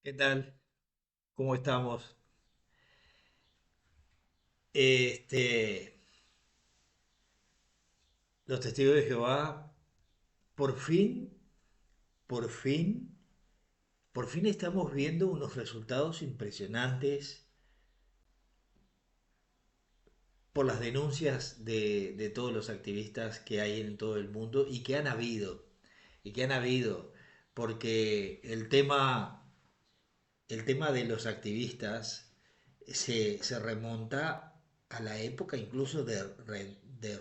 ¿Qué tal? ¿Cómo estamos? Este, los testigos de Jehová, por fin, por fin, por fin estamos viendo unos resultados impresionantes por las denuncias de todos los activistas que hay en todo el mundo y que han habido, porque el tema de los activistas se remonta a la época incluso de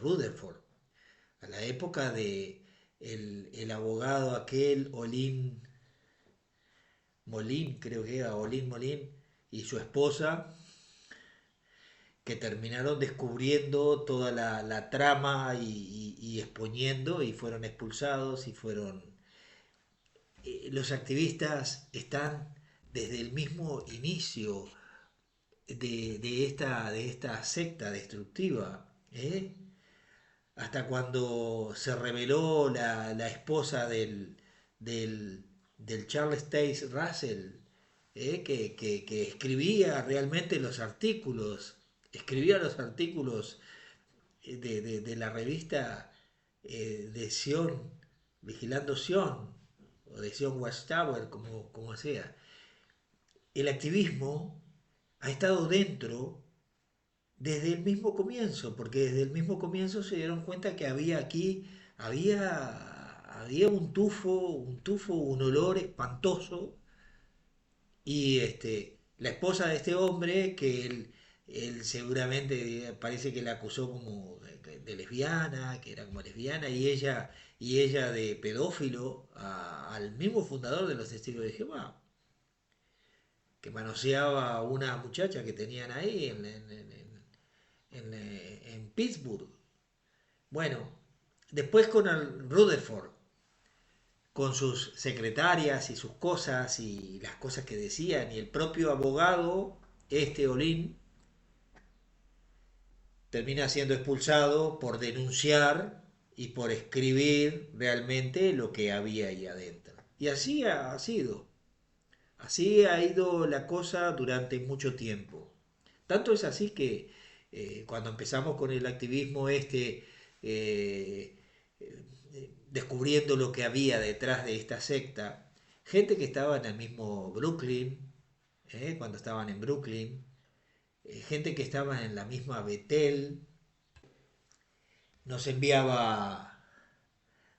Rutherford, a la época de el abogado aquel Molín, creo que era Olin Molín, y su esposa, que terminaron descubriendo toda la trama y exponiendo y fueron expulsados y fueron... los activistas están desde el mismo inicio de esta secta destructiva, ¿eh? Hasta cuando se reveló la esposa del Charles Taze Russell, que escribía los artículos de la revista de Sion, Vigilando Sion, o de Sion Watchtower, como sea. El activismo ha estado dentro desde el mismo comienzo, porque desde el mismo comienzo se dieron cuenta que había un olor espantoso, y la esposa de este hombre, que él seguramente parece que la acusó como de lesbiana, que era como lesbiana, y ella de pedófilo al mismo fundador de los Testigos de Jehová, que manoseaba a una muchacha que tenían ahí en Pittsburgh. Bueno, después con el Rutherford, con sus secretarias y sus cosas y las cosas que decían, y el propio abogado, Olin, termina siendo expulsado por denunciar y por escribir realmente lo que había ahí adentro. Y así ha sido. Así ha ido la cosa durante mucho tiempo. Tanto es así que cuando empezamos con el activismo eh, descubriendo lo que había detrás de esta secta, gente que estaba en el mismo Brooklyn, cuando estaban en Brooklyn, gente que estaba en la misma Betel, nos enviaba,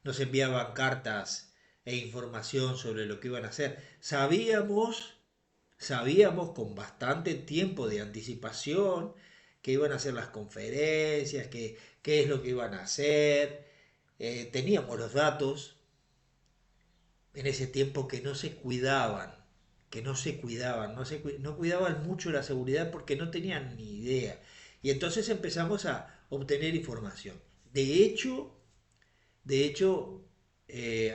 nos enviaban cartas e información sobre lo que iban a hacer. Sabíamos con bastante tiempo de anticipación que iban a hacer las conferencias, qué es lo que iban a hacer. Teníamos los datos en ese tiempo que no se cuidaban, no cuidaban mucho la seguridad porque no tenían ni idea. Y entonces empezamos a obtener información. De hecho,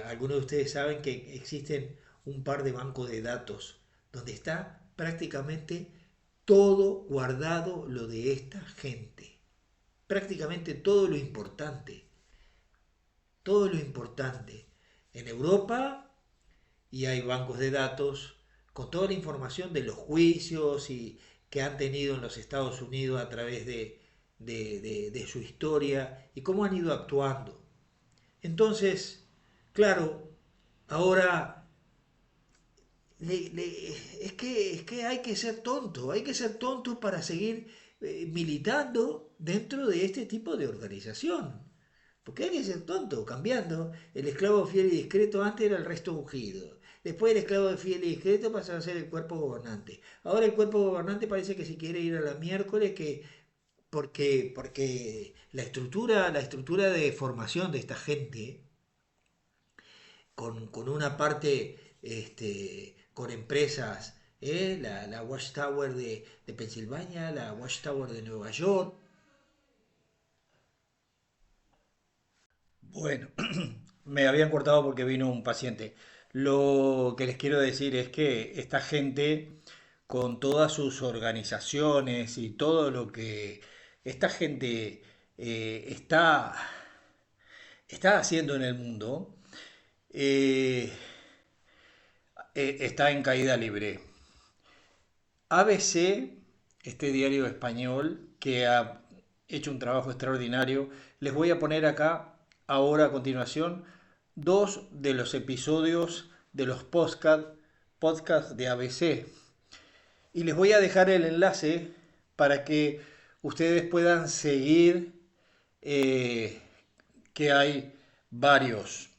algunos de ustedes saben que existen un par de bancos de datos donde está prácticamente todo guardado lo de esta gente. Prácticamente todo lo importante. En Europa, y hay bancos de datos con toda la información de los juicios que han tenido en los Estados Unidos a través de su historia y cómo han ido actuando. Entonces, claro, ahora es que hay que ser tonto para seguir militando dentro de este tipo de organización. Porque hay que ser tonto, cambiando. El esclavo fiel y discreto antes era el resto ungido. Después el esclavo fiel y discreto pasó a ser el cuerpo gobernante. Ahora el cuerpo gobernante parece que se quiere ir a la miércoles, porque la estructura de formación de esta gente con una parte con empresas, la Watchtower de Pensilvania, la Watchtower de Nueva York. Bueno, me habían cortado porque vino un paciente. Lo que les quiero decir es que esta gente, con todas sus organizaciones y todo lo que esta gente está haciendo en el mundo, eh, está en caída libre. ABC, este diario español que ha hecho un trabajo extraordinario, les voy a poner acá, ahora a continuación, 2 de los episodios de los podcasts de ABC. Y les voy a dejar el enlace para que ustedes puedan seguir, que hay varios.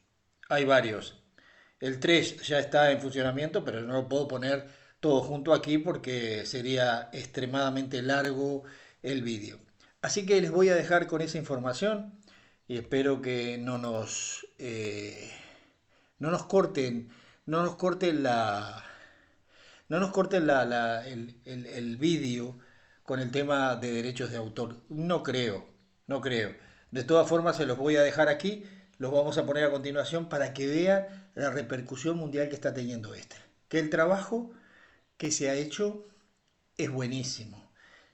El 3 ya está en funcionamiento, pero no lo puedo poner todo junto aquí porque sería extremadamente largo el vídeo. Así que les voy a dejar con esa información y espero que no nos corten el vídeo con el tema de derechos de autor. No creo. De todas formas se los voy a dejar aquí, los vamos a poner a continuación para que vean la repercusión mundial que está teniendo que el trabajo que se ha hecho es buenísimo.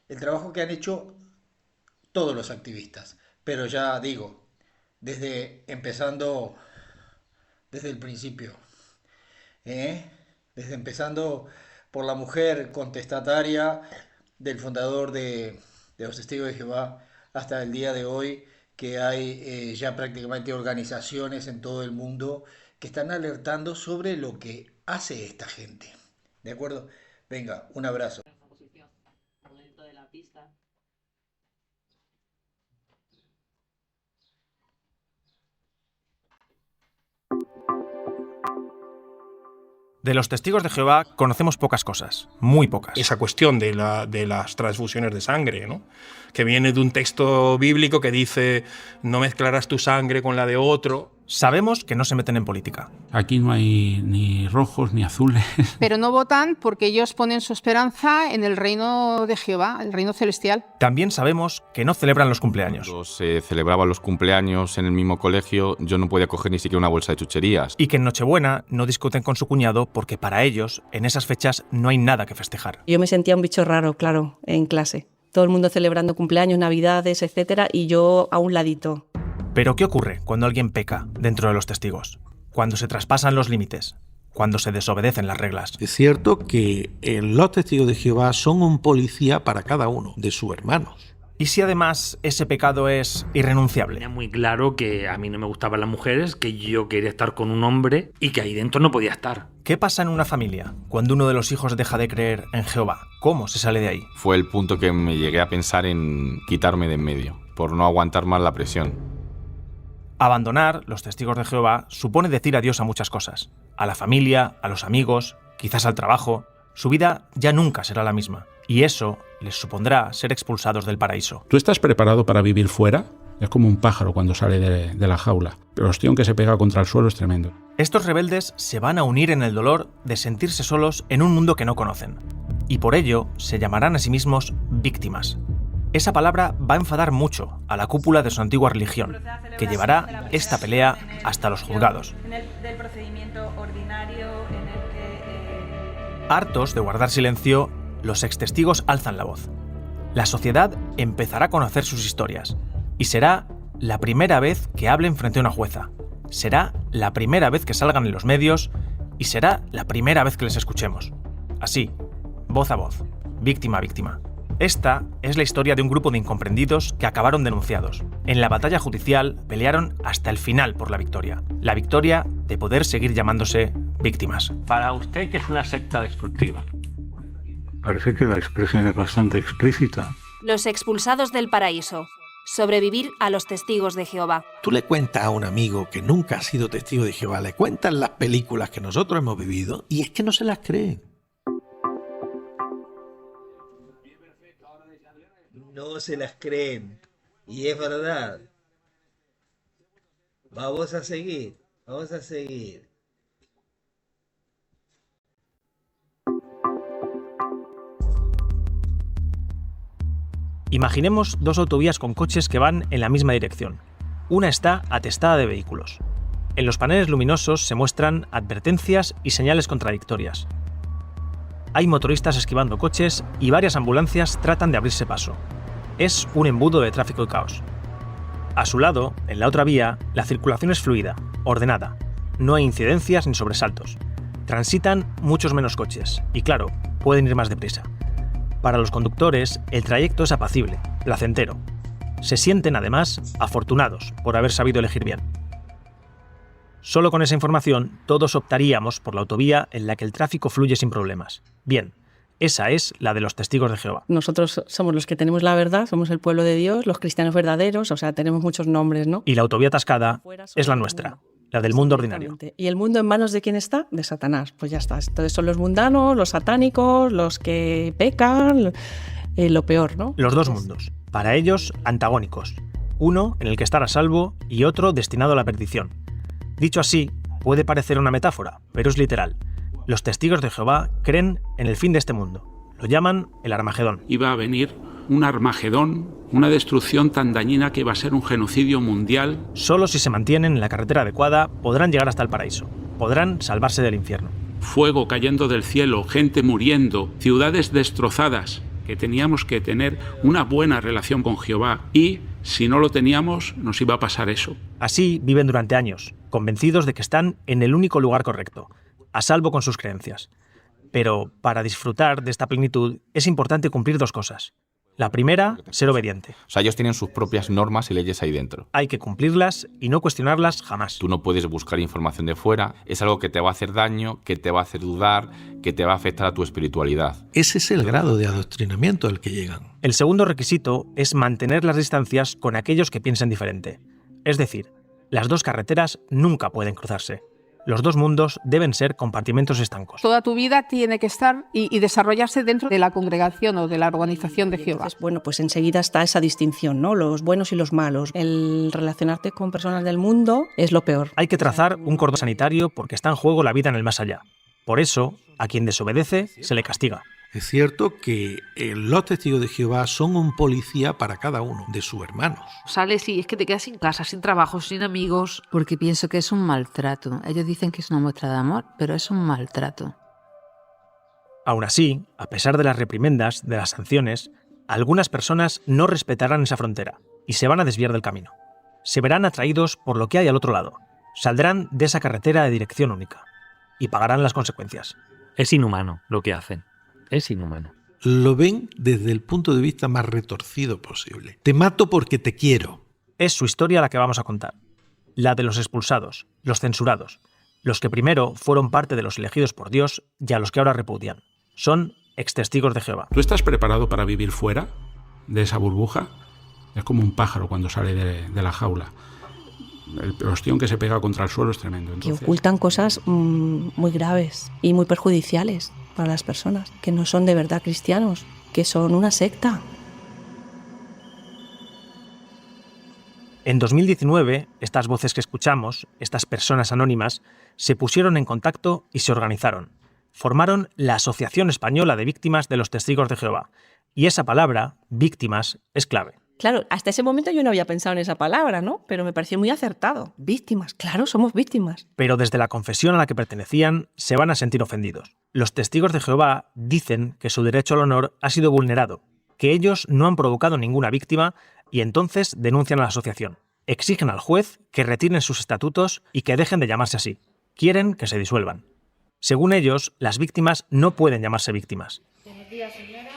El trabajo que han hecho todos los activistas. Pero ya digo, empezando desde el principio. Empezando por la mujer contestataria del fundador de los Testigos de Jehová hasta el día de hoy, que hay ya prácticamente organizaciones en todo el mundo que están alertando sobre lo que hace esta gente. ¿De acuerdo? Venga, un abrazo. De los Testigos de Jehová conocemos pocas cosas, muy pocas. Esa cuestión de las transfusiones de sangre, ¿no? Que viene de un texto bíblico que dice no mezclarás tu sangre con la de otro. Sabemos que no se meten en política. Aquí no hay ni rojos ni azules. Pero no votan porque ellos ponen su esperanza en el reino de Jehová, el reino celestial. También sabemos que no celebran los cumpleaños. Cuando se celebraban los cumpleaños en el mismo colegio, yo no podía coger ni siquiera una bolsa de chucherías. Y que en Nochebuena no discuten con su cuñado porque para ellos, en esas fechas, no hay nada que festejar. Yo me sentía un bicho raro, claro, en clase. Todo el mundo celebrando cumpleaños, navidades, etcétera, y yo a un ladito. Pero ¿qué ocurre cuando alguien peca dentro de los testigos? Cuando se traspasan los límites, cuando se desobedecen las reglas. Es cierto que los Testigos de Jehová son un policía para cada uno de sus hermanos. ¿Y si además ese pecado es irrenunciable? Tenía muy claro que a mí no me gustaban las mujeres, que yo quería estar con un hombre y que ahí dentro no podía estar. ¿Qué pasa en una familia cuando uno de los hijos deja de creer en Jehová? ¿Cómo se sale de ahí? Fue el punto que me llegué a pensar en quitarme de en medio, por no aguantar más la presión. Abandonar los Testigos de Jehová supone decir adiós a muchas cosas. A la familia, a los amigos, quizás al trabajo. Su vida ya nunca será la misma. Y eso les supondrá ser expulsados del paraíso. ¿Tú estás preparado para vivir fuera? Es como un pájaro cuando sale de la jaula. Pero el ostión que se pega contra el suelo es tremendo. Estos rebeldes se van a unir en el dolor de sentirse solos en un mundo que no conocen. Y por ello se llamarán a sí mismos víctimas. Esa palabra va a enfadar mucho a la cúpula de su antigua religión, que llevará esta pelea hasta los juzgados. Hartos de guardar silencio, los extestigos alzan la voz. La sociedad empezará a conocer sus historias, y será la primera vez que hablen frente a una jueza. Será la primera vez que salgan en los medios, y será la primera vez que les escuchemos. Así, voz a voz, víctima a víctima. Esta es la historia de un grupo de incomprendidos que acabaron denunciados. En la batalla judicial pelearon hasta el final por la victoria. La victoria de poder seguir llamándose víctimas. Para usted, ¿qué es una secta destructiva? Parece que la expresión es bastante explícita. Los expulsados del paraíso. Sobrevivir a los Testigos de Jehová. Tú le cuentas a un amigo que nunca ha sido testigo de Jehová, le cuentas las películas que nosotros hemos vivido y es que no se las creen. No se las creen. Y es verdad. Vamos a seguir. Imaginemos dos autovías con coches que van en la misma dirección. Una está atestada de vehículos. En los paneles luminosos se muestran advertencias y señales contradictorias. Hay motoristas esquivando coches y varias ambulancias tratan de abrirse paso. Es un embudo de tráfico y caos. A su lado, en la otra vía, la circulación es fluida, ordenada. No hay incidencias ni sobresaltos. Transitan muchos menos coches y, claro, pueden ir más deprisa. Para los conductores, el trayecto es apacible, placentero. Se sienten, además, afortunados por haber sabido elegir bien. Solo con esa información, todos optaríamos por la autovía en la que el tráfico fluye sin problemas. Bien, esa es la de los testigos de Jehová. Nosotros somos los que tenemos la verdad, somos el pueblo de Dios, los cristianos verdaderos, o sea, tenemos muchos nombres, ¿no? Y la autovía atascada es la nuestra, la del mundo ordinario. ¿Y el mundo en manos de quién está? De Satanás. Pues ya está. Entonces son los mundanos, los satánicos, los que pecan, lo peor, ¿no? Los dos mundos, para ellos antagónicos. Uno en el que estar a salvo y otro destinado a la perdición. Dicho así, puede parecer una metáfora, pero es literal. Los testigos de Jehová creen en el fin de este mundo. Lo llaman el Armagedón. Iba a venir un Armagedón, una destrucción tan dañina que iba a ser un genocidio mundial. Solo si se mantienen en la carretera adecuada podrán llegar hasta el paraíso. Podrán salvarse del infierno. Fuego cayendo del cielo, gente muriendo, ciudades destrozadas, que teníamos que tener una buena relación con Jehová y, si no lo teníamos, nos iba a pasar eso. Así viven durante años, convencidos de que están en el único lugar correcto, a salvo con sus creencias. Pero para disfrutar de esta plenitud es importante cumplir dos cosas. La primera, ser obediente. O sea, ellos tienen sus propias normas y leyes ahí dentro. Hay que cumplirlas y no cuestionarlas jamás. Tú no puedes buscar información de fuera, es algo que te va a hacer daño, que te va a hacer dudar, que te va a afectar a tu espiritualidad. Ese es el grado de adoctrinamiento al que llegan. El segundo requisito es mantener las distancias con aquellos que piensen diferente. Es decir, las dos carreteras nunca pueden cruzarse. Los dos mundos deben ser compartimentos estancos. Toda tu vida tiene que estar y desarrollarse dentro de la congregación o de la organización de Jehová. Entonces, bueno, pues enseguida está esa distinción, ¿no? Los buenos y los malos. El relacionarte con personas del mundo es lo peor. Hay que trazar un cordón sanitario porque está en juego la vida en el más allá. Por eso, a quien desobedece se le castiga. Es cierto que los testigos de Jehová son un policía para cada uno de sus hermanos. Sales y es que te quedas sin casa, sin trabajo, sin amigos. Porque pienso que es un maltrato. Ellos dicen que es una muestra de amor, pero es un maltrato. Aún así, a pesar de las reprimendas, de las sanciones, algunas personas no respetarán esa frontera y se van a desviar del camino. Se verán atraídos por lo que hay al otro lado. Saldrán de esa carretera de dirección única y pagarán las consecuencias. Es inhumano lo que hacen. Es inhumano. Lo ven desde el punto de vista más retorcido posible. Te mato porque te quiero. Es su historia la que vamos a contar. La de los expulsados, los censurados, los que primero fueron parte de los elegidos por Dios y a los que ahora repudian. Son extestigos de Jehová. ¿Tú estás preparado para vivir fuera de esa burbuja? Es como un pájaro cuando sale de la jaula. El ostión que se pega contra el suelo es tremendo. Entonces, que ocultan cosas muy graves y muy perjudiciales para las personas, que no son de verdad cristianos, que son una secta. En 2019, estas voces que escuchamos, estas personas anónimas, se pusieron en contacto y se organizaron. Formaron la Asociación Española de Víctimas de los Testigos de Jehová. Y esa palabra, víctimas, es clave. Claro, hasta ese momento yo no había pensado en esa palabra, ¿no? Pero me pareció muy acertado. Víctimas, claro, somos víctimas. Pero desde la confesión a la que pertenecían se van a sentir ofendidos. Los testigos de Jehová dicen que su derecho al honor ha sido vulnerado, que ellos no han provocado ninguna víctima y entonces denuncian a la asociación. Exigen al juez que retiren sus estatutos y que dejen de llamarse así. Quieren que se disuelvan. Según ellos, las víctimas no pueden llamarse víctimas. Buenos días, señora.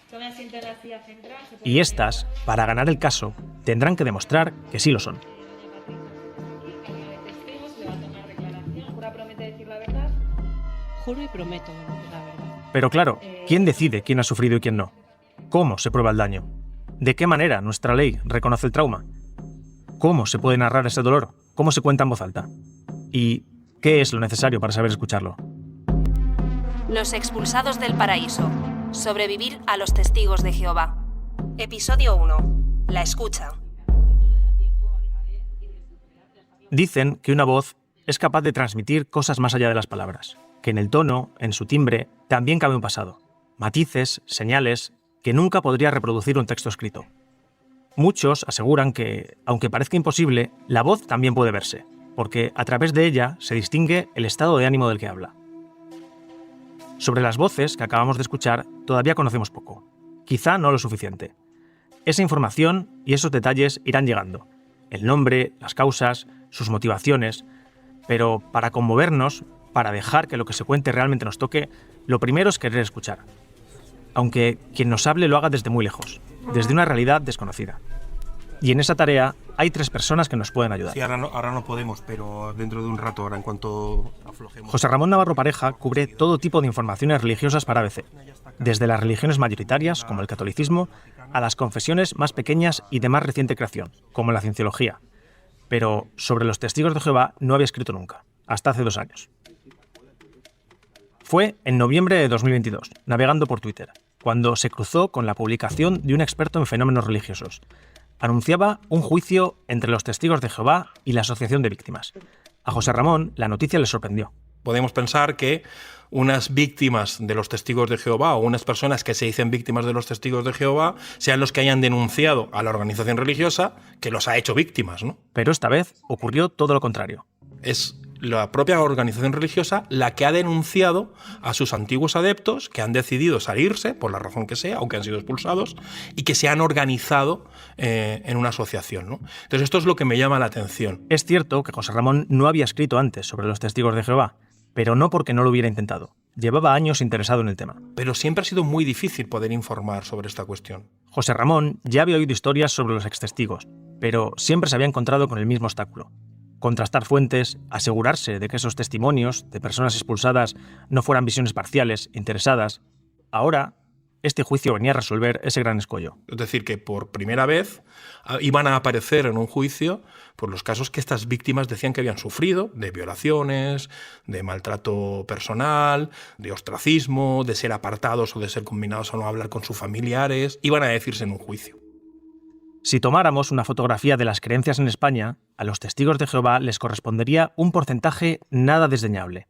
Tome asiento en la silla central. Y estas, para ganar el caso, tendrán que demostrar que sí lo son. Juro y prometo la verdad. Pero claro, ¿quién decide quién ha sufrido y quién no? ¿Cómo se prueba el daño? ¿De qué manera nuestra ley reconoce el trauma? ¿Cómo se puede narrar ese dolor? ¿Cómo se cuenta en voz alta? ¿Y qué es lo necesario para saber escucharlo? Los expulsados del paraíso. Sobrevivir a los testigos de Jehová. Episodio 1. La escucha. Dicen que una voz es capaz de transmitir cosas más allá de las palabras, que en el tono, en su timbre, también cabe un pasado, matices, señales, que nunca podría reproducir un texto escrito. Muchos aseguran que, aunque parezca imposible, la voz también puede verse, porque a través de ella se distingue el estado de ánimo del que habla. Sobre las voces que acabamos de escuchar todavía conocemos poco, quizá no lo suficiente. Esa información y esos detalles irán llegando, el nombre, las causas, sus motivaciones, pero para conmovernos para dejar que lo que se cuente realmente nos toque, lo primero es querer escuchar. Aunque quien nos hable lo haga desde muy lejos, desde una realidad desconocida. Y en esa tarea hay 3 personas que nos pueden ayudar. Sí, ahora no podemos, pero dentro de un rato, ahora en cuanto aflojemos. José Ramón Navarro Pareja cubre todo tipo de informaciones religiosas para ABC, desde las religiones mayoritarias, como el catolicismo, a las confesiones más pequeñas y de más reciente creación, como la cienciología. Pero sobre los testigos de Jehová no había escrito nunca, hasta hace 2 años. Fue en noviembre de 2022, navegando por Twitter, cuando se cruzó con la publicación de un experto en fenómenos religiosos. Anunciaba un juicio entre los testigos de Jehová y la Asociación de Víctimas. A José Ramón la noticia le sorprendió. Podemos pensar que unas víctimas de los testigos de Jehová o unas personas que se dicen víctimas de los testigos de Jehová sean los que hayan denunciado a la organización religiosa que los ha hecho víctimas, ¿no? Pero esta vez ocurrió todo lo contrario. Es la propia organización religiosa la que ha denunciado a sus antiguos adeptos que han decidido salirse, por la razón que sea, o que han sido expulsados, y que se han organizado en una asociación, ¿no? Entonces esto es lo que me llama la atención. Es cierto que José Ramón no había escrito antes sobre los testigos de Jehová, pero no porque no lo hubiera intentado. Llevaba años interesado en el tema. Pero siempre ha sido muy difícil poder informar sobre esta cuestión. José Ramón ya había oído historias sobre los extestigos, pero siempre se había encontrado con el mismo obstáculo. Contrastar fuentes, asegurarse de que esos testimonios de personas expulsadas no fueran visiones parciales, interesadas. Ahora, este juicio venía a resolver ese gran escollo. Es decir, que por primera vez iban a aparecer en un juicio por los casos que estas víctimas decían que habían sufrido, de violaciones, de maltrato personal, de ostracismo, de ser apartados o de ser conminados a no hablar con sus familiares. Iban a decirse en un juicio. Si tomáramos una fotografía de las creencias en España, a los testigos de Jehová les correspondería un porcentaje nada desdeñable.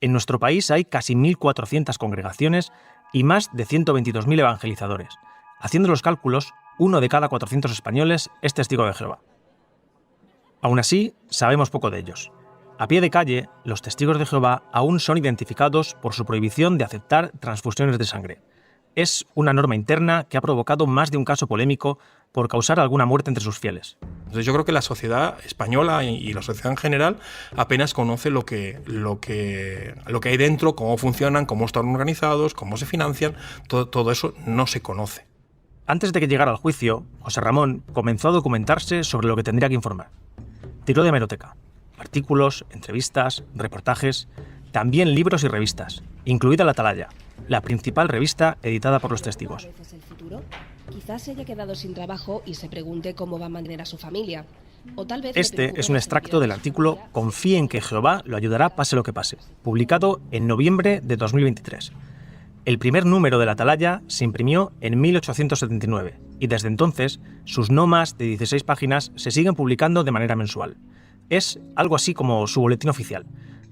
En nuestro país hay casi 1.400 congregaciones y más de 122.000 evangelizadores. Haciendo los cálculos, 1 de cada 400 españoles es testigo de Jehová. Aún así, sabemos poco de ellos. A pie de calle, los testigos de Jehová aún son identificados por su prohibición de aceptar transfusiones de sangre. Es una norma interna que ha provocado más de un caso polémico por causar alguna muerte entre sus fieles. Entonces yo creo que la sociedad española y la sociedad en general apenas conoce lo que hay dentro, cómo funcionan, cómo están organizados, cómo se financian. Todo eso no se conoce. Antes de que llegara al juicio, José Ramón comenzó a documentarse sobre lo que tendría que informar. Tiró de hemeroteca, artículos, entrevistas, reportajes, también libros y revistas, incluida La Atalaya, la principal revista editada por los testigos. Quizás se haya quedado sin trabajo y se pregunte cómo va a mantener a su familia. O tal vez este es un extracto del artículo Confíe en que Jehová lo ayudará pase lo que pase, publicado en noviembre de 2023. El primer número de La Atalaya se imprimió en 1879 y desde entonces sus no más de 16 páginas se siguen publicando de manera mensual. Es algo así como su boletín oficial,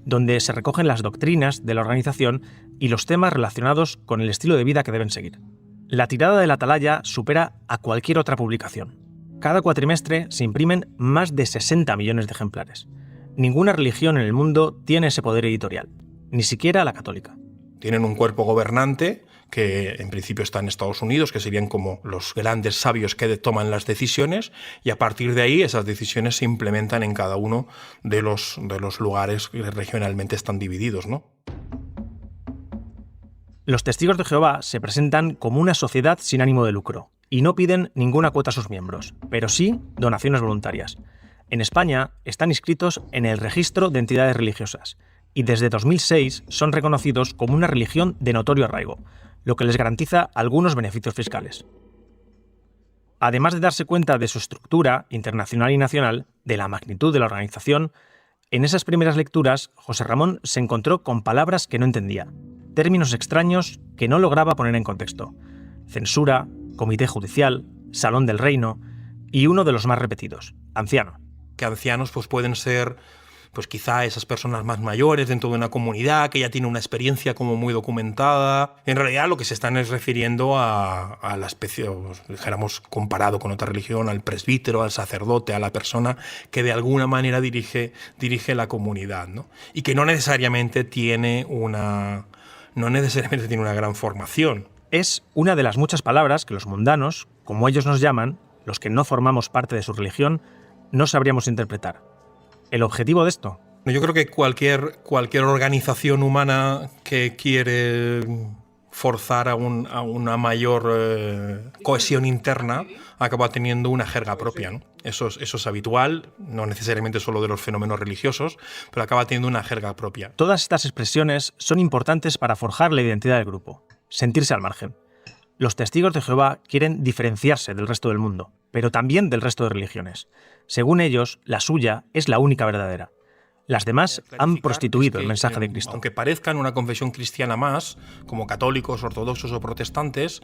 donde se recogen las doctrinas de la organización y los temas relacionados con el estilo de vida que deben seguir. La tirada de La Atalaya supera a cualquier otra publicación. Cada cuatrimestre se imprimen más de 60 millones de ejemplares. Ninguna religión en el mundo tiene ese poder editorial, ni siquiera la católica. Tienen un cuerpo gobernante que en principio está en Estados Unidos, que serían como los grandes sabios que toman las decisiones, y a partir de ahí esas decisiones se implementan en cada uno de los lugares que regionalmente están divididos, ¿no? Los testigos de Jehová se presentan como una sociedad sin ánimo de lucro y no piden ninguna cuota a sus miembros, pero sí donaciones voluntarias. En España están inscritos en el Registro de Entidades Religiosas y desde 2006 son reconocidos como una religión de notorio arraigo, lo que les garantiza algunos beneficios fiscales. Además de darse cuenta de su estructura internacional y nacional, de la magnitud de la organización, en esas primeras lecturas José Ramón se encontró con palabras que no entendía, términos extraños que no lograba poner en contexto: censura, comité judicial, salón del reino y uno de los más repetidos, anciano. Que ancianos pues pueden ser pues quizá esas personas más mayores dentro de una comunidad que ya tiene una experiencia como muy documentada. En realidad lo que se están es refiriendo a la especie, dijéramos, comparado con otra religión, al presbítero, al sacerdote, a la persona que de alguna manera dirige la comunidad, ¿no? Y que no necesariamente tiene una gran formación. Es una de las muchas palabras que los mundanos, como ellos nos llaman, los que no formamos parte de su religión, no sabríamos interpretar. El objetivo de esto, Yo creo que cualquier organización humana que quiere forzar a una mayor cohesión interna acaba teniendo una jerga propia, ¿no? Eso es habitual, no necesariamente solo de los fenómenos religiosos, pero acaba teniendo una jerga propia. Todas estas expresiones son importantes para forjar la identidad del grupo, sentirse al margen. Los testigos de Jehová quieren diferenciarse del resto del mundo, pero también del resto de religiones. Según ellos, la suya es la única verdadera. Las demás han prostituido el mensaje de Cristo. Aunque parezcan una confesión cristiana más, como católicos, ortodoxos o protestantes,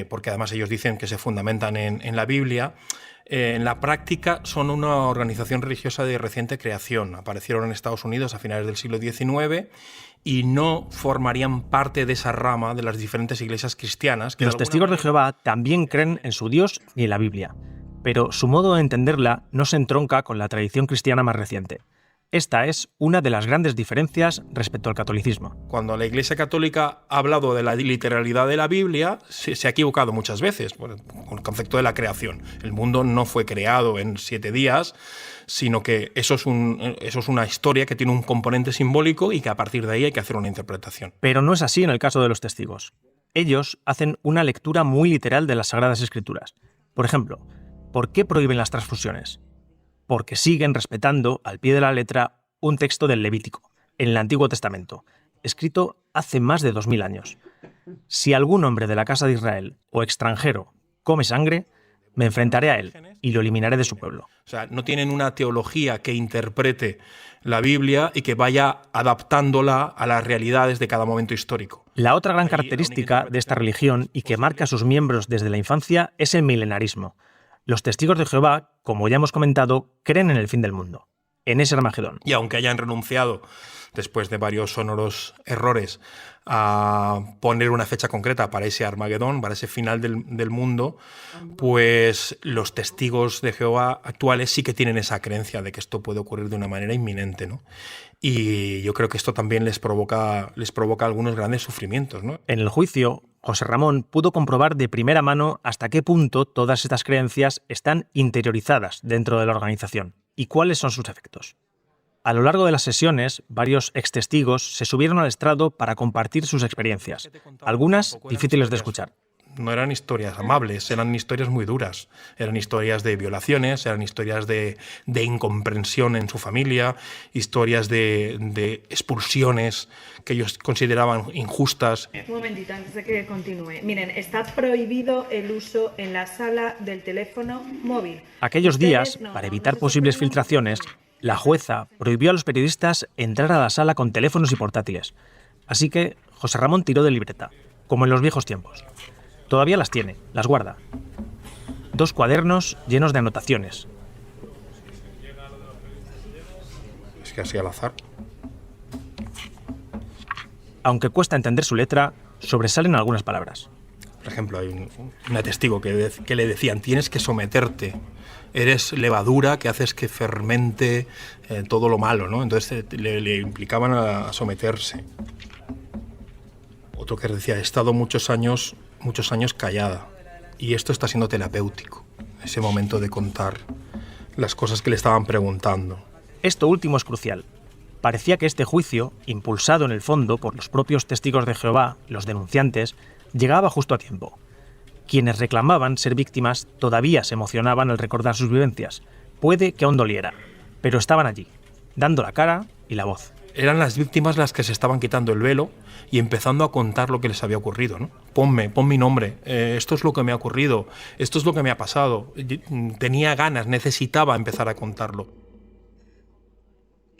porque además ellos dicen que se fundamentan en la Biblia, en la práctica son una organización religiosa de reciente creación. Aparecieron en Estados Unidos a finales del siglo XIX y no formarían parte de esa rama de las diferentes iglesias cristianas. Los testigos de Jehová también creen en su Dios y en la Biblia, pero su modo de entenderla no se entronca con la tradición cristiana más reciente. Esta es una de las grandes diferencias respecto al catolicismo. Cuando la Iglesia Católica ha hablado de la literalidad de la Biblia, se ha equivocado muchas veces con el concepto de la creación. El mundo no fue creado en 7 días, sino que eso es una historia que tiene un componente simbólico y que a partir de ahí hay que hacer una interpretación. Pero no es así en el caso de los testigos. Ellos hacen una lectura muy literal de las Sagradas Escrituras. Por ejemplo, ¿por qué prohíben las transfusiones? Porque siguen respetando, al pie de la letra, un texto del Levítico, en el Antiguo Testamento, escrito hace más de 2000 años. Si algún hombre de la casa de Israel o extranjero come sangre, me enfrentaré a él y lo eliminaré de su pueblo. O sea, no tienen una teología que interprete la Biblia y que vaya adaptándola a las realidades de cada momento histórico. La otra gran característica de esta religión y que marca a sus miembros desde la infancia es el milenarismo. Los testigos de Jehová, como ya hemos comentado, creen en el fin del mundo, en ese Armagedón. Y aunque hayan renunciado, después de varios sonoros errores, a poner una fecha concreta para ese Armagedón, para ese final del mundo, pues los testigos de Jehová actuales sí que tienen esa creencia de que esto puede ocurrir de una manera inminente, ¿no? Y yo creo que esto también les provoca algunos grandes sufrimientos, ¿no? En el juicio, José Ramón pudo comprobar de primera mano hasta qué punto todas estas creencias están interiorizadas dentro de la organización y cuáles son sus efectos. A lo largo de las sesiones, varios extestigos se subieron al estrado para compartir sus experiencias, algunas difíciles de escuchar. No eran historias amables, eran historias muy duras. Eran historias de violaciones, eran historias de incomprensión en su familia, historias de expulsiones que ellos consideraban injustas. Un momentito, antes de que continúe. Miren, está prohibido el uso en la sala del teléfono móvil. Aquellos días, para evitar posibles filtraciones, la jueza prohibió a los periodistas entrar a la sala con teléfonos y portátiles. Así que José Ramón tiró de libreta, como en los viejos tiempos. Todavía las tiene, las guarda. 2 cuadernos llenos de anotaciones. Es que así al azar. Aunque cuesta entender su letra, sobresalen algunas palabras. Por ejemplo, hay un testigo que le decían: tienes que someterte. Eres levadura que haces que fermente todo lo malo, ¿no? Entonces le implicaban a someterse. Otro que decía: he estado muchos años callada y esto está siendo terapéutico, ese momento de contar las cosas que le estaban preguntando. Esto último es crucial. Parecía que este juicio, impulsado en el fondo por los propios testigos de Jehová, los denunciantes, llegaba justo a tiempo. Quienes reclamaban ser víctimas todavía se emocionaban al recordar sus vivencias. Puede que aún doliera, pero estaban allí, dando la cara y la voz. Eran las víctimas las que se estaban quitando el velo y empezando a contar lo que les había ocurrido, ¿no? Pon mi nombre, esto es lo que me ha ocurrido, esto es lo que me ha pasado. Tenía ganas, necesitaba empezar a contarlo.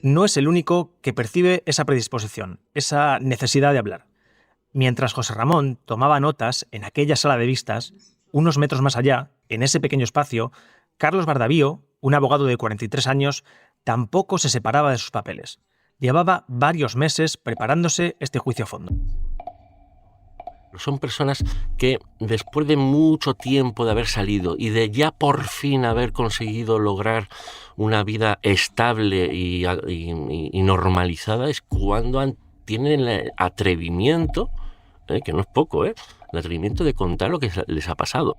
No es el único que percibe esa predisposición, esa necesidad de hablar. Mientras José Ramón tomaba notas en aquella sala de vistas, unos metros más allá, en ese pequeño espacio, Carlos Bardavío, un abogado de 43 años, tampoco se separaba de sus papeles. Llevaba varios meses preparándose este juicio a fondo. Son personas que después de mucho tiempo de haber salido y de ya por fin haber conseguido lograr una vida estable y normalizada, es cuando tienen el atrevimiento, que no es poco, el atrevimiento de contar lo que les ha pasado.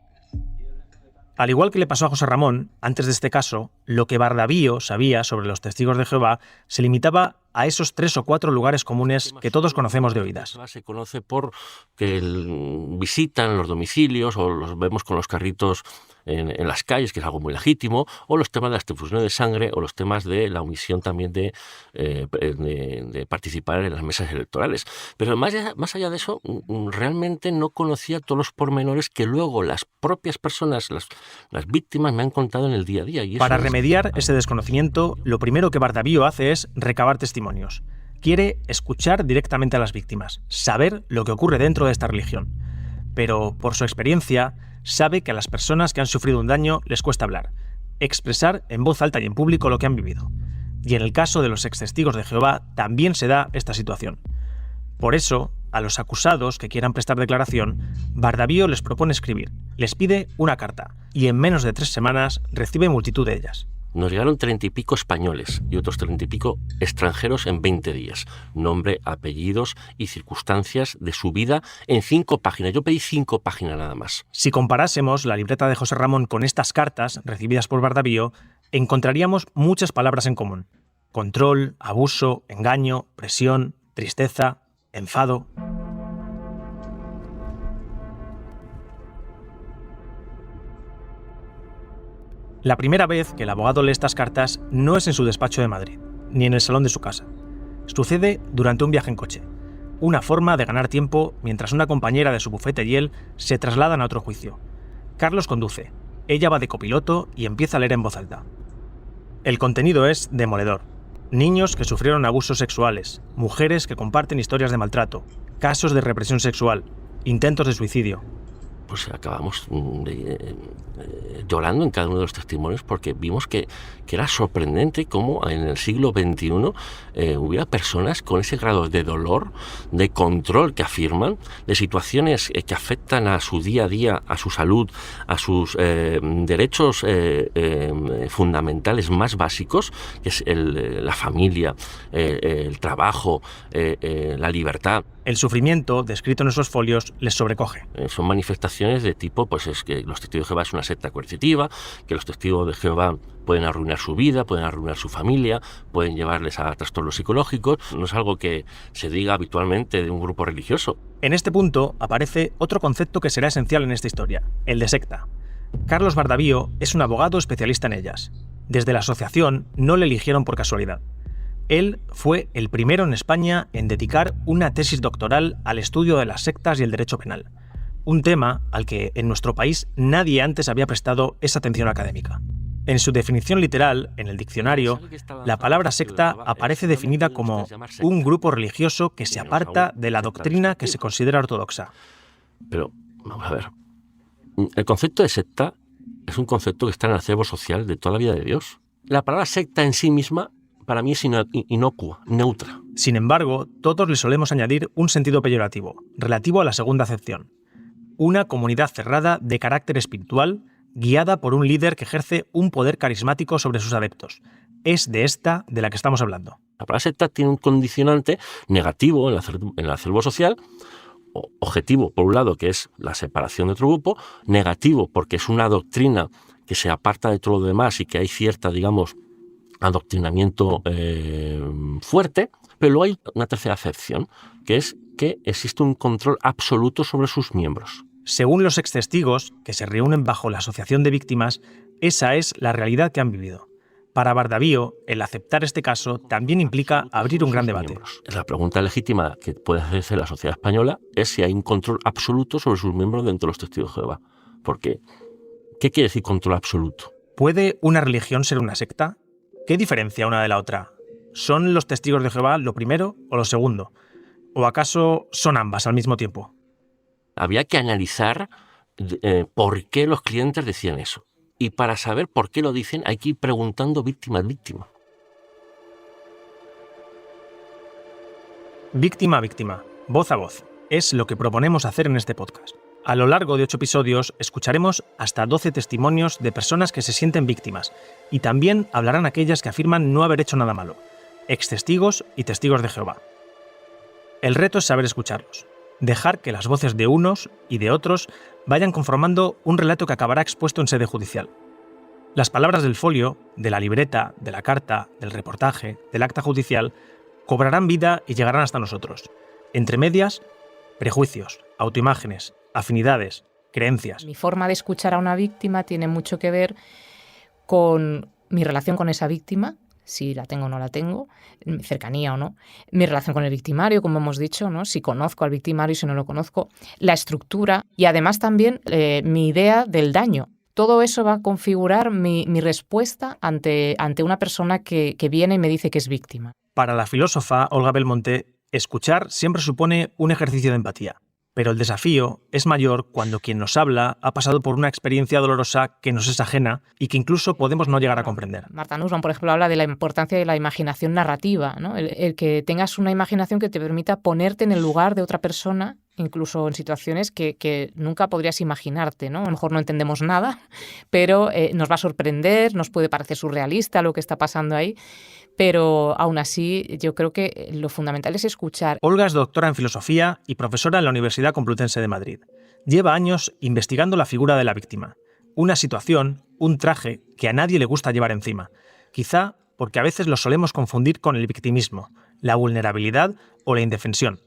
Al igual que le pasó a José Ramón, antes de este caso, lo que Bardavío sabía sobre los testigos de Jehová se limitaba a esos 3 o 4 lugares comunes que todos conocemos de oídas. Se conoce por que visitan los domicilios o los vemos con los carritos en las calles, que es algo muy legítimo, o los temas de las transfusiones de sangre, o los temas de la omisión también de participar en las mesas electorales. Pero más allá de eso, realmente no conocía todos los pormenores que luego las propias personas, las víctimas, me han contado en el día a día. Y eso Para remediar ese desconocimiento, lo primero que Bardavío hace es recabar testimonios. Quiere escuchar directamente a las víctimas, saber lo que ocurre dentro de esta religión. Pero, por su experiencia, sabe que a las personas que han sufrido un daño les cuesta hablar, expresar en voz alta y en público lo que han vivido. Y en el caso de los extestigos de Jehová también se da esta situación. Por eso, a los acusados que quieran prestar declaración, Bardavío les propone escribir, les pide una carta, y en menos de 3 semanas recibe multitud de ellas. Nos llegaron 30 y pico españoles y otros 30 y pico extranjeros en 20 días. Nombre, apellidos y circunstancias de su vida en 5 páginas. Yo pedí 5 páginas nada más. Si comparásemos la libreta de José Ramón con estas cartas recibidas por Bardavío, encontraríamos muchas palabras en común. Control, abuso, engaño, presión, tristeza, enfado. La primera vez que el abogado lee estas cartas no es en su despacho de Madrid, ni en el salón de su casa. Sucede durante un viaje en coche, una forma de ganar tiempo mientras una compañera de su bufete y él se trasladan a otro juicio. Carlos conduce, ella va de copiloto y empieza a leer en voz alta. El contenido es demoledor. Niños que sufrieron abusos sexuales, mujeres que comparten historias de maltrato, casos de represión sexual, intentos de suicidio. Pues acabamos llorando en cada uno de los testimonios porque vimos que era sorprendente cómo en el siglo XXI hubiera personas con ese grado de dolor, de control que afirman, de situaciones que afectan a su día a día, a su salud, a sus derechos fundamentales más básicos, que es la familia, el trabajo, la libertad. El sufrimiento, descrito en esos folios, les sobrecoge. Son manifestaciones de tipo, pues es que los testigos de Jehová es una secta coercitiva, que los testigos de Jehová pueden arruinar su vida, pueden arruinar su familia, pueden llevarles a trastornos psicológicos. No es algo que se diga habitualmente de un grupo religioso. En este punto aparece otro concepto que será esencial en esta historia, el de secta. Carlos Bardavío es un abogado especialista en ellas. Desde la asociación no le eligieron por casualidad. Él fue el primero en España en dedicar una tesis doctoral al estudio de las sectas y el derecho penal, un tema al que en nuestro país nadie antes había prestado esa atención académica. En su definición literal, en el diccionario, la palabra secta aparece definida como un grupo religioso que se aparta de la doctrina que se considera ortodoxa. Pero, vamos a ver, el concepto de secta es un concepto que está en el acervo social de toda la vida de Dios. La palabra secta en sí misma para mí es inocua, neutra. Sin embargo, todos le solemos añadir un sentido peyorativo, relativo a la segunda acepción. Una comunidad cerrada de carácter espiritual, guiada por un líder que ejerce un poder carismático sobre sus adeptos. Es de esta de la que estamos hablando. La palabra secta tiene un condicionante negativo en el acervo social, objetivo, por un lado, que es la separación de otro grupo, negativo, porque es una doctrina que se aparta de todo lo demás y que hay cierta, digamos, adoctrinamiento fuerte, pero luego hay una tercera acepción, que es que existe un control absoluto sobre sus miembros. Según los extestigos, que se reúnen bajo la Asociación de Víctimas, esa es la realidad que han vivido. Para Bardavío, el aceptar este caso también implica abrir un gran debate. La pregunta legítima que puede hacerse la sociedad española es si hay un control absoluto sobre sus miembros dentro de los testigos de Jehová. Porque, ¿qué quiere decir control absoluto? ¿Puede una religión ser una secta? ¿Qué diferencia una de la otra? ¿Son los testigos de Jehová lo primero o lo segundo? ¿O acaso son ambas al mismo tiempo? Había que analizar por qué los clientes decían eso. Y para saber por qué lo dicen hay que ir preguntando víctima a víctima. Víctima a víctima, voz a voz, es lo que proponemos hacer en este podcast. A lo largo de 8 episodios escucharemos hasta 12 testimonios de personas que se sienten víctimas y también hablarán aquellas que afirman no haber hecho nada malo, extestigos y testigos de Jehová. El reto es saber escucharlos, dejar que las voces de unos y de otros vayan conformando un relato que acabará expuesto en sede judicial. Las palabras del folio, de la libreta, de la carta, del reportaje, del acta judicial, cobrarán vida y llegarán hasta nosotros. Entre medias, prejuicios, autoimágenes, afinidades, creencias. Mi forma de escuchar a una víctima tiene mucho que ver con mi relación con esa víctima, si la tengo o no la tengo, cercanía o no, mi relación con el victimario, como hemos dicho, ¿no? Si conozco al victimario y si no lo conozco, la estructura y además también mi idea del daño. Todo eso va a configurar mi respuesta ante una persona que viene y me dice que es víctima. Para la filósofa Olga Belmonte, escuchar siempre supone un ejercicio de empatía. Pero el desafío es mayor cuando quien nos habla ha pasado por una experiencia dolorosa que nos es ajena y que incluso podemos no llegar a comprender. Marta Nussbaum, por ejemplo, habla de la importancia de la imaginación narrativa, ¿no? El que tengas una imaginación que te permita ponerte en el lugar de otra persona, incluso en situaciones que nunca podrías imaginarte, ¿no? A lo mejor no entendemos nada, pero nos va a sorprender, nos puede parecer surrealista lo que está pasando ahí. Pero aún así yo creo que lo fundamental es escuchar. Olga es doctora en filosofía y profesora en la Universidad Complutense de Madrid. Lleva años investigando la figura de la víctima. Una situación, un traje que a nadie le gusta llevar encima. Quizá porque a veces lo solemos confundir con el victimismo, la vulnerabilidad o la indefensión.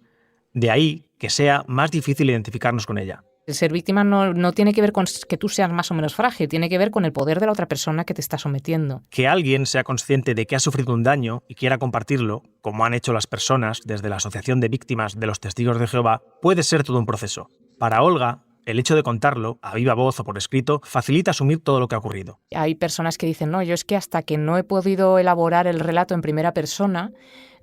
De ahí que sea más difícil identificarnos con ella. El ser víctima no tiene que ver con que tú seas más o menos frágil, tiene que ver con el poder de la otra persona que te está sometiendo. Que alguien sea consciente de que ha sufrido un daño y quiera compartirlo, como han hecho las personas desde la Asociación de Víctimas de los Testigos de Jehová, puede ser todo un proceso. Para Olga, el hecho de contarlo, a viva voz o por escrito, facilita asumir todo lo que ha ocurrido. Hay personas que dicen, no, yo es que hasta que no he podido elaborar el relato en primera persona,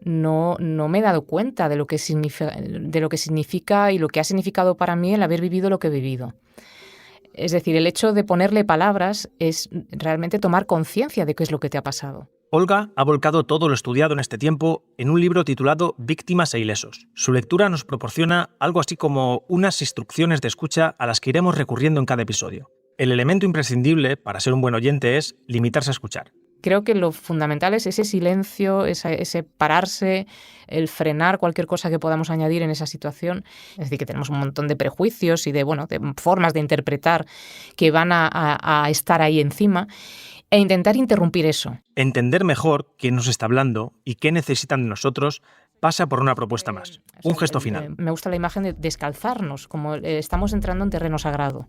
no me he dado cuenta de lo que significa y lo que ha significado para mí el haber vivido lo que he vivido. Es decir, el hecho de ponerle palabras es realmente tomar conciencia de qué es lo que te ha pasado. Olga ha volcado todo lo estudiado en este tiempo en un libro titulado Víctimas e ilesos. Su lectura nos proporciona algo así como unas instrucciones de escucha a las que iremos recurriendo en cada episodio. El elemento imprescindible para ser un buen oyente es limitarse a escuchar. Creo que lo fundamental es ese silencio, ese pararse, el frenar cualquier cosa que podamos añadir en esa situación. Es decir, que tenemos un montón de prejuicios y de formas de interpretar que van a estar ahí encima e intentar interrumpir eso. Entender mejor quién nos está hablando y qué necesitan de nosotros pasa por una propuesta más, un gesto final. Me gusta la imagen de descalzarnos, como estamos entrando en terreno sagrado.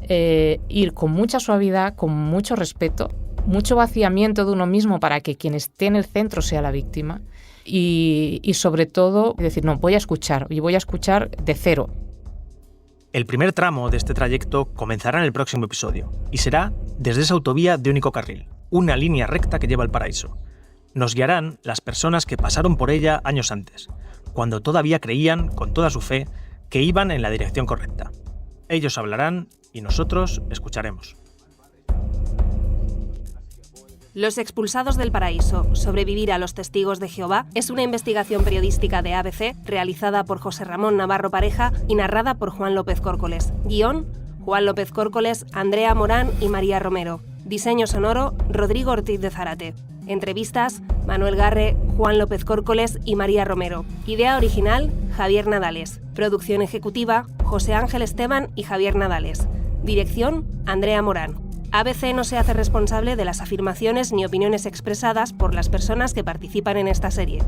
Ir con mucha suavidad, con mucho respeto, mucho vaciamiento de uno mismo para que quien esté en el centro sea la víctima y sobre todo decir, no, voy a escuchar de cero. El primer tramo de este trayecto comenzará en el próximo episodio y será desde esa autovía de único carril, una línea recta que lleva al paraíso. Nos guiarán las personas que pasaron por ella años antes, cuando todavía creían, con toda su fe, que iban en la dirección correcta. Ellos hablarán y nosotros escucharemos. Los expulsados del paraíso, sobrevivir a los testigos de Jehová, es una investigación periodística de ABC realizada por José Ramón Navarro Pareja y narrada por Juan López Córcoles. Guión, Juan López Córcoles, Andrea Morán y María Romero. Diseño sonoro, Rodrigo Ortiz de Zárate. Entrevistas, Manuel Garre, Juan López Córcoles y María Romero. Idea original, Javier Nadales. Producción ejecutiva, José Ángel Esteban y Javier Nadales. Dirección, Andrea Morán. ABC no se hace responsable de las afirmaciones ni opiniones expresadas por las personas que participan en esta serie.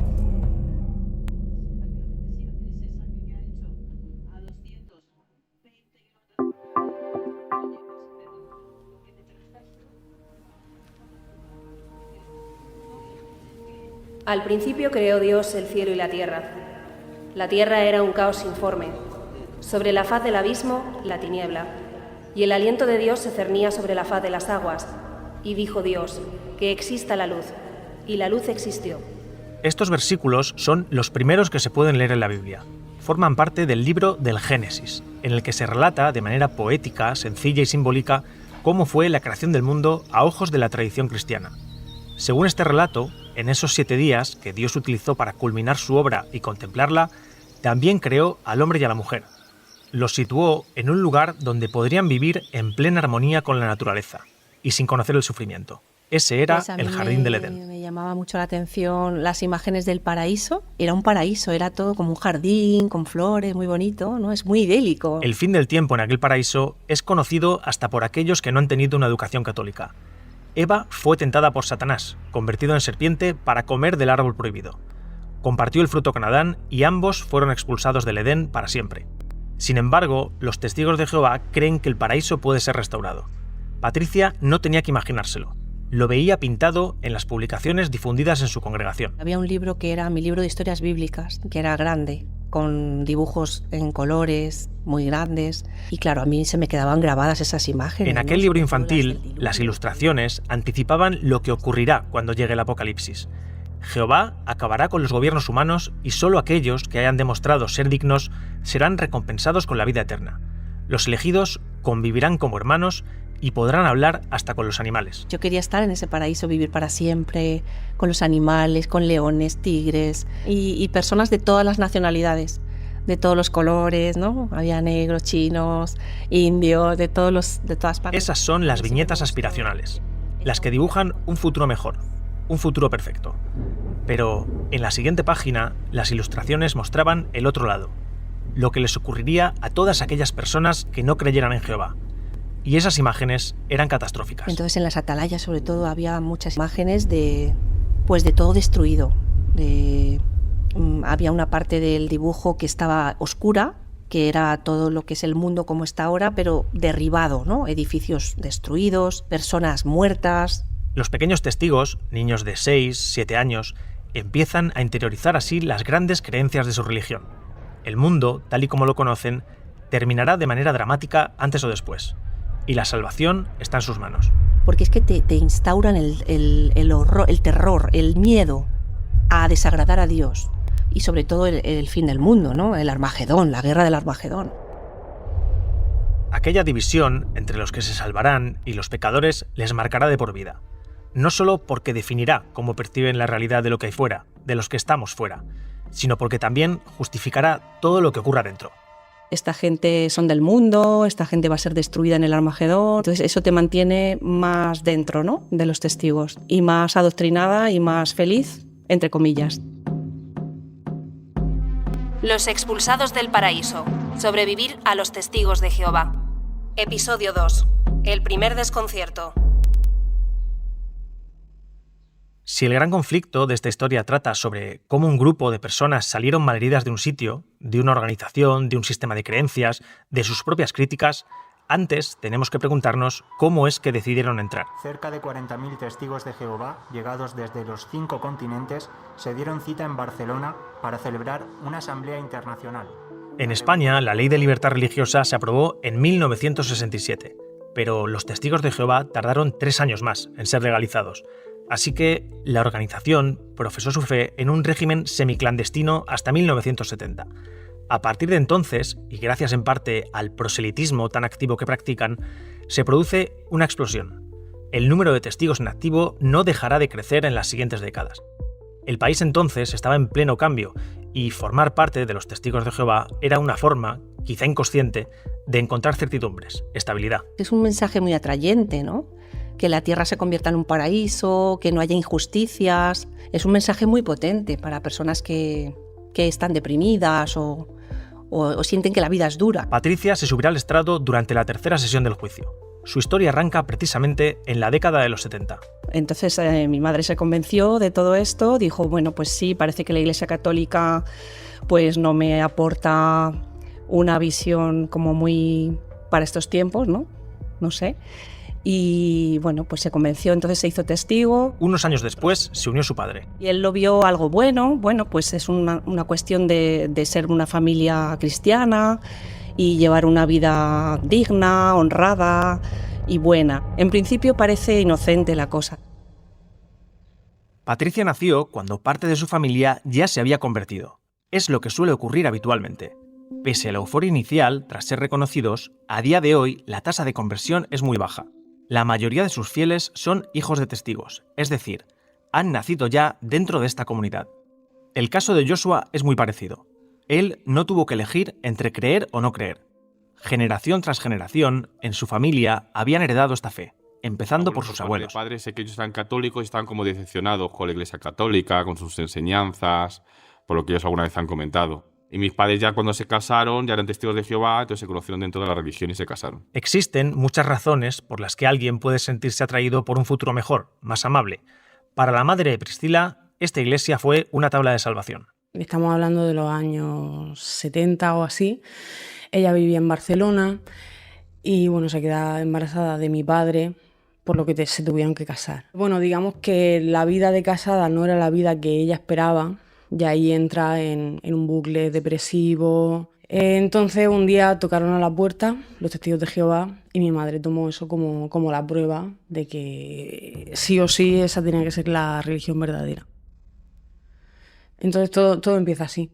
Al principio creó Dios el cielo y la tierra. La tierra era un caos informe. Sobre la faz del abismo, la tiniebla. Y el aliento de Dios se cernía sobre la faz de las aguas. Y dijo Dios, que exista la luz. Y la luz existió. Estos versículos son los primeros que se pueden leer en la Biblia. Forman parte del libro del Génesis, en el que se relata de manera poética, sencilla y simbólica cómo fue la creación del mundo a ojos de la tradición cristiana. Según este relato, en esos 7 días que Dios utilizó para culminar su obra y contemplarla, también creó al hombre y a la mujer. Los situó en un lugar donde podrían vivir en plena armonía con la naturaleza y sin conocer el sufrimiento. Ese era el jardín del Edén. llamaba mucho la atención las imágenes del paraíso. Era un paraíso, era todo como un jardín, con flores, muy bonito, ¿no? Es muy idílico. El fin del tiempo en aquel paraíso es conocido hasta por aquellos que no han tenido una educación católica. Eva fue tentada por Satanás, convertido en serpiente, para comer del árbol prohibido. Compartió el fruto con Adán y ambos fueron expulsados del Edén para siempre. Sin embargo, los testigos de Jehová creen que el paraíso puede ser restaurado. Patricia no tenía que imaginárselo. Lo veía pintado en las publicaciones difundidas en su congregación. Había un libro que era mi libro de historias bíblicas, que era grande, con dibujos en colores muy grandes. Y claro, a mí se me quedaban grabadas esas imágenes. En aquel libro infantil, las ilustraciones anticipaban lo que ocurrirá cuando llegue el apocalipsis. Jehová acabará con los gobiernos humanos y solo aquellos que hayan demostrado ser dignos serán recompensados con la vida eterna. Los elegidos convivirán como hermanos y podrán hablar hasta con los animales. Yo quería estar en ese paraíso, vivir para siempre, con los animales, con leones, tigres y personas de todas las nacionalidades, de todos los colores, ¿no? Había negros, chinos, indios, de todas partes. Esas son las viñetas aspiracionales, las que dibujan un futuro mejor, un futuro perfecto. Pero en la siguiente página, las ilustraciones mostraban el otro lado, lo que les ocurriría a todas aquellas personas que no creyeran en Jehová. Y esas imágenes eran catastróficas. Entonces en las atalayas sobre todo había muchas imágenes de todo destruido. Había una parte del dibujo que estaba oscura, que era todo lo que es el mundo como está ahora, pero derribado, ¿no? Edificios destruidos, personas muertas. Los pequeños testigos, niños de 6, 7 años, empiezan a interiorizar así las grandes creencias de su religión. El mundo, tal y como lo conocen, terminará de manera dramática antes o después. Y la salvación está en sus manos. Porque es que te instauran el horror, el terror, el miedo a desagradar a Dios. Y sobre todo el fin del mundo, ¿no? El Armagedón, la guerra del Armagedón. Aquella división entre los que se salvarán y los pecadores les marcará de por vida. No solo porque definirá cómo perciben la realidad de lo que hay fuera, de los que estamos fuera, sino porque también justificará todo lo que ocurra dentro. Esta gente son del mundo, esta gente va a ser destruida en el Armagedón. Entonces eso te mantiene más dentro, ¿no?, de los testigos, y más adoctrinada y más feliz, entre comillas. Los expulsados del paraíso. Sobrevivir a los testigos de Jehová. Episodio 2. El primer desconcierto. Si el gran conflicto de esta historia trata sobre cómo un grupo de personas salieron malheridas de un sitio, de una organización, de un sistema de creencias, de sus propias críticas, antes tenemos que preguntarnos cómo es que decidieron entrar. Cerca de 40.000 testigos de Jehová, llegados desde los 5 continentes, se dieron cita en Barcelona para celebrar una asamblea internacional. En España, la Ley de Libertad Religiosa se aprobó en 1967, pero los testigos de Jehová tardaron 3 años más en ser legalizados. Así que la organización profesó su fe en un régimen semiclandestino hasta 1970. A partir de entonces, y gracias en parte al proselitismo tan activo que practican, se produce una explosión. El número de testigos en activo no dejará de crecer en las siguientes décadas. El país entonces estaba en pleno cambio, y formar parte de los testigos de Jehová era una forma, quizá inconsciente, de encontrar certidumbres, estabilidad. Es un mensaje muy atrayente, ¿no? Que la tierra se convierta en un paraíso, que no haya injusticias. Es un mensaje muy potente para personas que están deprimidas o sienten que la vida es dura. Patricia se subirá al estrado durante la tercera sesión del juicio. Su historia arranca precisamente en la década de los 70. Entonces mi madre se convenció de todo esto, dijo, bueno, pues sí, parece que la Iglesia Católica pues no me aporta una visión como muy para estos tiempos, ¿no? No sé. Y bueno, pues se convenció, entonces se hizo testigo. Unos años después se unió su padre. Y él lo vio algo bueno, pues es una cuestión de ser una familia cristiana y llevar una vida digna, honrada y buena. En principio parece inocente la cosa. Patricia nació cuando parte de su familia ya se había convertido. Es lo que suele ocurrir habitualmente. Pese a la euforia inicial, tras ser reconocidos, a día de hoy la tasa de conversión es muy baja. La mayoría de sus fieles son hijos de testigos, es decir, han nacido ya dentro de esta comunidad. El caso de Joshua es muy parecido. Él no tuvo que elegir entre creer o no creer. Generación tras generación, en su familia habían heredado esta fe, empezando por sus abuelos. Mis padres sé que ellos eran católicos y estaban como decepcionados con la Iglesia Católica, con sus enseñanzas, por lo que ellos alguna vez han comentado. Y mis padres ya cuando se casaron ya eran testigos de Jehová, entonces se conocieron dentro de la religión y se casaron. Existen muchas razones por las que alguien puede sentirse atraído por un futuro mejor, más amable. Para la madre de Priscila, esta iglesia fue una tabla de salvación. Estamos hablando de los años 70 o así. Ella vivía en Barcelona y bueno, se queda embarazada de mi padre, por lo que se tuvieron que casar. Bueno, digamos que la vida de casada no era la vida que ella esperaba, y ahí entra en un bucle depresivo. Entonces un día tocaron a la puerta los testigos de Jehová y mi madre tomó eso como la prueba de que sí o sí esa tenía que ser la religión verdadera. Entonces todo empieza así.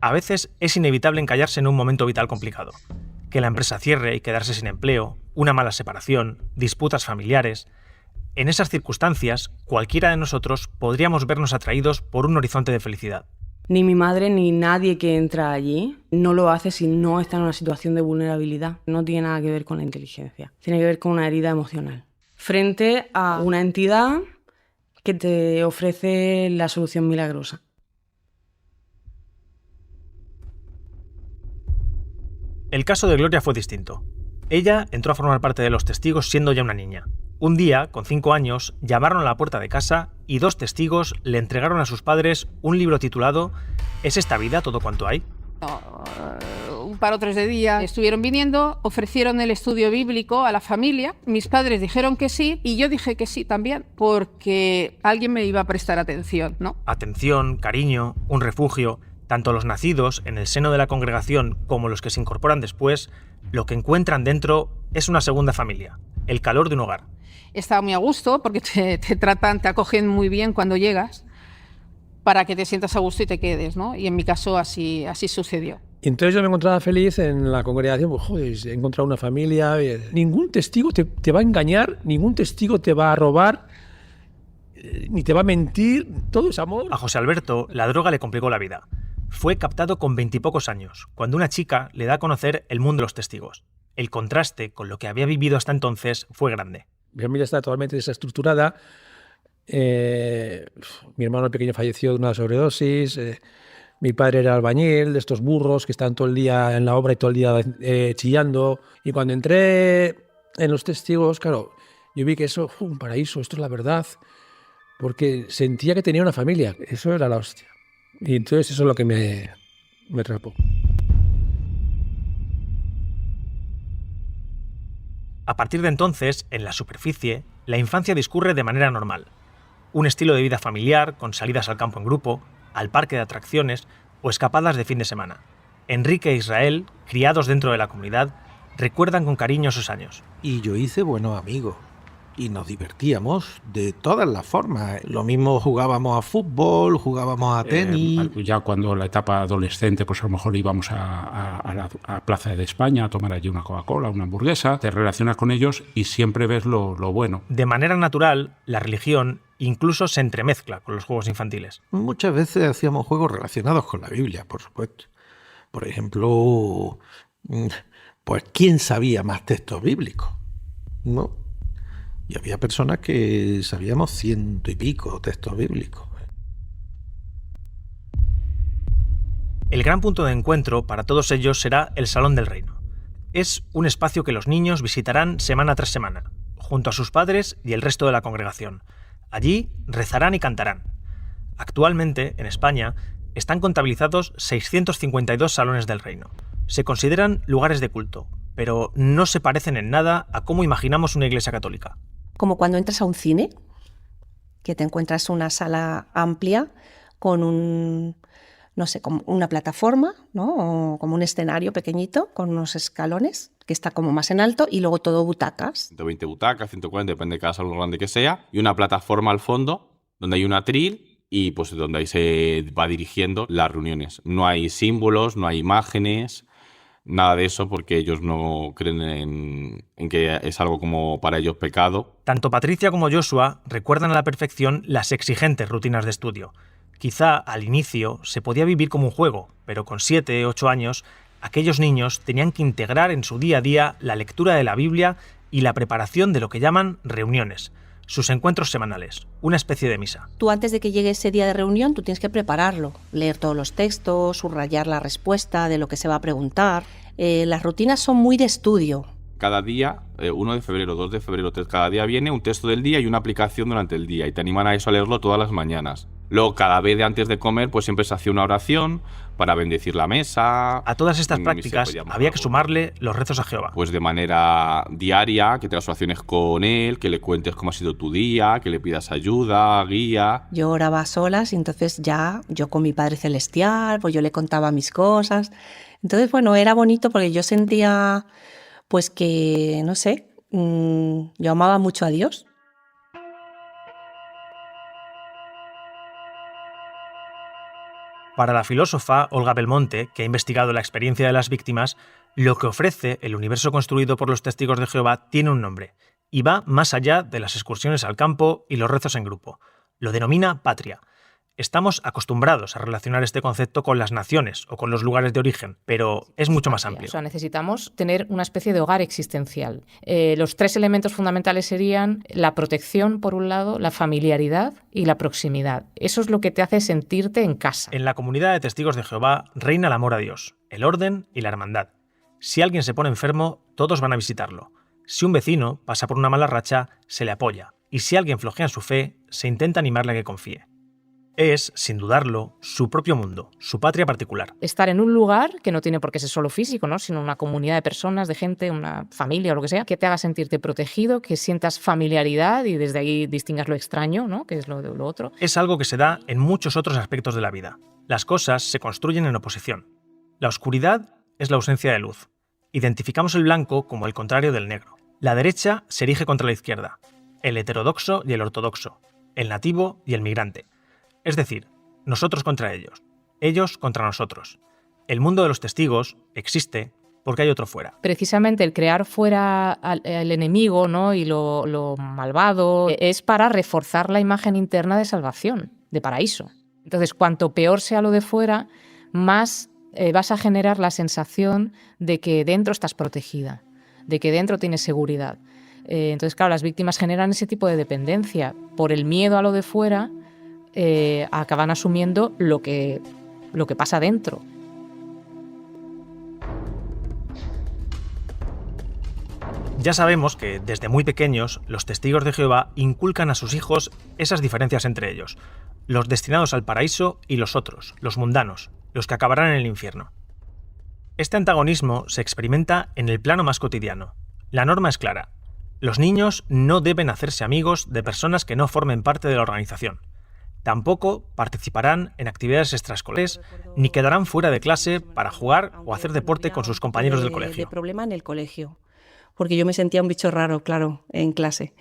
A veces es inevitable encallarse en un momento vital complicado. Que la empresa cierre y quedarse sin empleo, una mala separación, disputas familiares. En esas circunstancias, cualquiera de nosotros podríamos vernos atraídos por un horizonte de felicidad. Ni mi madre ni nadie que entra allí no lo hace si no está en una situación de vulnerabilidad. No tiene nada que ver con la inteligencia. Tiene que ver con una herida emocional. Frente a una entidad que te ofrece la solución milagrosa. El caso de Gloria fue distinto. Ella entró a formar parte de los testigos siendo ya una niña. Un día, con 5 años, llamaron a la puerta de casa y 2 testigos le entregaron a sus padres un libro titulado ¿Es esta vida todo cuanto hay? Un par o 3 de días estuvieron viniendo, ofrecieron el estudio bíblico a la familia. Mis padres dijeron que sí y yo dije que sí también, porque alguien me iba a prestar atención, ¿no? Atención, cariño, un refugio. Tanto los nacidos en el seno de la congregación como los que se incorporan después, lo que encuentran dentro es una segunda familia, el calor de un hogar. Estaba muy a gusto porque te tratan, te acogen muy bien cuando llegas para que te sientas a gusto y te quedes, ¿no? Y en mi caso así sucedió. Y entonces yo me encontraba feliz en la congregación, pues joder, he encontrado una familia, ningún testigo te va a engañar, ningún testigo te va a robar, ni te va a mentir, todo es amor. A José Alberto la droga le complicó la vida. Fue captado con 20 y pocos años, cuando una chica le da a conocer el mundo de los testigos. El contraste con lo que había vivido hasta entonces fue grande. Mi familia está totalmente desestructurada. Mi hermano pequeño falleció de una sobredosis. Mi padre era albañil, de estos burros que están todo el día en la obra y todo el día chillando. Y cuando entré en los testigos, claro, yo vi que eso fue un paraíso, esto es la verdad, porque sentía que tenía una familia. Eso era la hostia. Y entonces eso es lo que me atrapó. A partir de entonces, en la superficie, la infancia discurre de manera normal. Un estilo de vida familiar, con salidas al campo en grupo, al parque de atracciones o escapadas de fin de semana. Enrique e Israel, criados dentro de la comunidad, recuerdan con cariño esos años. Y yo hice buenos amigos. Y nos divertíamos de todas las formas. Lo mismo jugábamos a fútbol, jugábamos a tenis. Ya cuando la etapa adolescente, pues a lo mejor íbamos a la Plaza de España a tomar allí una Coca-Cola, una hamburguesa. Te relacionas con ellos y siempre ves lo bueno. De manera natural, la religión incluso se entremezcla con los juegos infantiles. Muchas veces hacíamos juegos relacionados con la Biblia, por supuesto. Por ejemplo, pues ¿quién sabía más textos bíblicos? ¿No? Y había personas que sabíamos 100 y pico textos bíblicos. El gran punto de encuentro para todos ellos será el Salón del Reino. Es un espacio que los niños visitarán semana tras semana, junto a sus padres y el resto de la congregación. Allí rezarán y cantarán. Actualmente, en España, están contabilizados 652 salones del reino. Se consideran lugares de culto, pero no se parecen en nada a cómo imaginamos una iglesia católica. Como cuando entras a un cine, que te encuentras una sala amplia con como una plataforma, ¿no? O como un escenario pequeñito con unos escalones que está como más en alto y luego todo butacas. 120 butacas, 140, depende de cada salón grande que sea, y una plataforma al fondo donde hay un atril y pues donde ahí se va dirigiendo las reuniones. No hay símbolos, no hay imágenes, nada de eso, porque ellos no creen en que es algo como para ellos pecado. Tanto Patricia como Joshua recuerdan a la perfección las exigentes rutinas de estudio. Quizá al inicio se podía vivir como un juego, pero con 7, 8 años Aquellos niños tenían que integrar en su día a día la lectura de la Biblia y la preparación de lo que llaman reuniones, sus encuentros semanales, una especie de misa. Tú antes de que llegue ese día de reunión, tú tienes que prepararlo, leer todos los textos, subrayar la respuesta de lo que se va a preguntar. Las rutinas son muy de estudio. Cada día, 1 de febrero, 2 de febrero, 3, cada día viene un texto del día y una aplicación durante el día y te animan a eso, a leerlo todas las mañanas. Luego, cada vez antes de comer, pues siempre se hacía una oración para bendecir la mesa. A todas estas prácticas había que sumarle los rezos a Jehová. Pues de manera diaria, que te las oraciones con él, que le cuentes cómo ha sido tu día, que le pidas ayuda, guía. Yo oraba a solas y entonces ya yo con mi Padre Celestial, pues yo le contaba mis cosas. Entonces, bueno, era bonito porque yo sentía pues que, no sé, yo amaba mucho a Dios. Para la filósofa Olga Belmonte, que ha investigado la experiencia de las víctimas, lo que ofrece el universo construido por los testigos de Jehová tiene un nombre, y va más allá de las excursiones al campo y los rezos en grupo. Lo denomina patria. Estamos acostumbrados a relacionar este concepto con las naciones o con los lugares de origen, pero es mucho más amplio. O sea, necesitamos tener una especie de hogar existencial. Los 3 elementos fundamentales serían la protección, por un lado, la familiaridad y la proximidad. Eso es lo que te hace sentirte en casa. En la comunidad de testigos de Jehová reina el amor a Dios, el orden y la hermandad. Si alguien se pone enfermo, todos van a visitarlo. Si un vecino pasa por una mala racha, se le apoya. Y si alguien flojea en su fe, se intenta animarle a que confíe. Es, sin dudarlo, su propio mundo, su patria particular. Estar en un lugar que no tiene por qué ser solo físico, ¿no? Sino una comunidad de personas, de gente, una familia o lo que sea, que te haga sentirte protegido, que sientas familiaridad y desde ahí distingas lo extraño, ¿no? Que es lo otro. Es algo que se da en muchos otros aspectos de la vida. Las cosas se construyen en oposición. La oscuridad es la ausencia de luz. Identificamos el blanco como el contrario del negro. La derecha se erige contra la izquierda, el heterodoxo y el ortodoxo, el nativo y el migrante. Es decir, nosotros contra ellos contra nosotros. El mundo de los testigos existe porque hay otro fuera. Precisamente el crear fuera al enemigo, ¿no? Y lo malvado es para reforzar la imagen interna de salvación, de paraíso. Entonces, cuanto peor sea lo de fuera, más vas a generar la sensación de que dentro estás protegida, de que dentro tienes seguridad. Entonces, claro, las víctimas generan ese tipo de dependencia. Por el miedo a lo de fuera, acaban asumiendo lo que pasa dentro. Ya sabemos que desde muy pequeños los testigos de Jehová inculcan a sus hijos esas diferencias entre ellos, los destinados al paraíso y los otros, los mundanos, los que acabarán en el infierno. Este antagonismo se experimenta en el plano más cotidiano. La norma es clara. Los niños no deben hacerse amigos de personas que no formen parte de la organización. Tampoco participarán en actividades extraescolares ni quedarán fuera de clase para jugar o hacer deporte con sus compañeros del colegio. De problema en el colegio, porque yo me sentía un bicho raro, claro, en clase.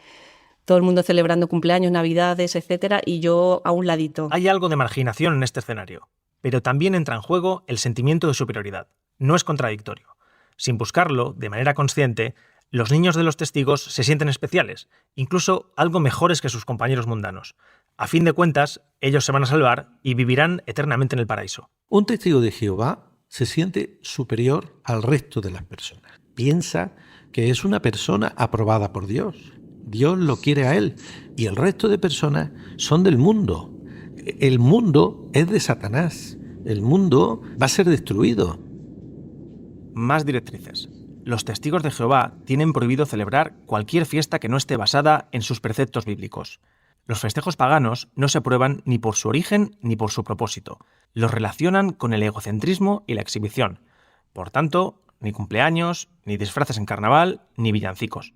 Todo el mundo celebrando cumpleaños, navidades, etcétera, y yo a un ladito. Hay algo de marginación en este escenario, pero también entra en juego el sentimiento de superioridad. No es contradictorio. Sin buscarlo, de manera consciente, los niños de los testigos se sienten especiales, incluso algo mejores que sus compañeros mundanos. A fin de cuentas, ellos se van a salvar y vivirán eternamente en el paraíso. Un testigo de Jehová se siente superior al resto de las personas. Piensa que es una persona aprobada por Dios. Dios lo quiere a él y el resto de personas son del mundo. El mundo es de Satanás. El mundo va a ser destruido. Más directrices. Los testigos de Jehová tienen prohibido celebrar cualquier fiesta que no esté basada en sus preceptos bíblicos. Los festejos paganos no se aprueban ni por su origen ni por su propósito. Los relacionan con el egocentrismo y la exhibición. Por tanto, ni cumpleaños, ni disfraces en carnaval, ni villancicos.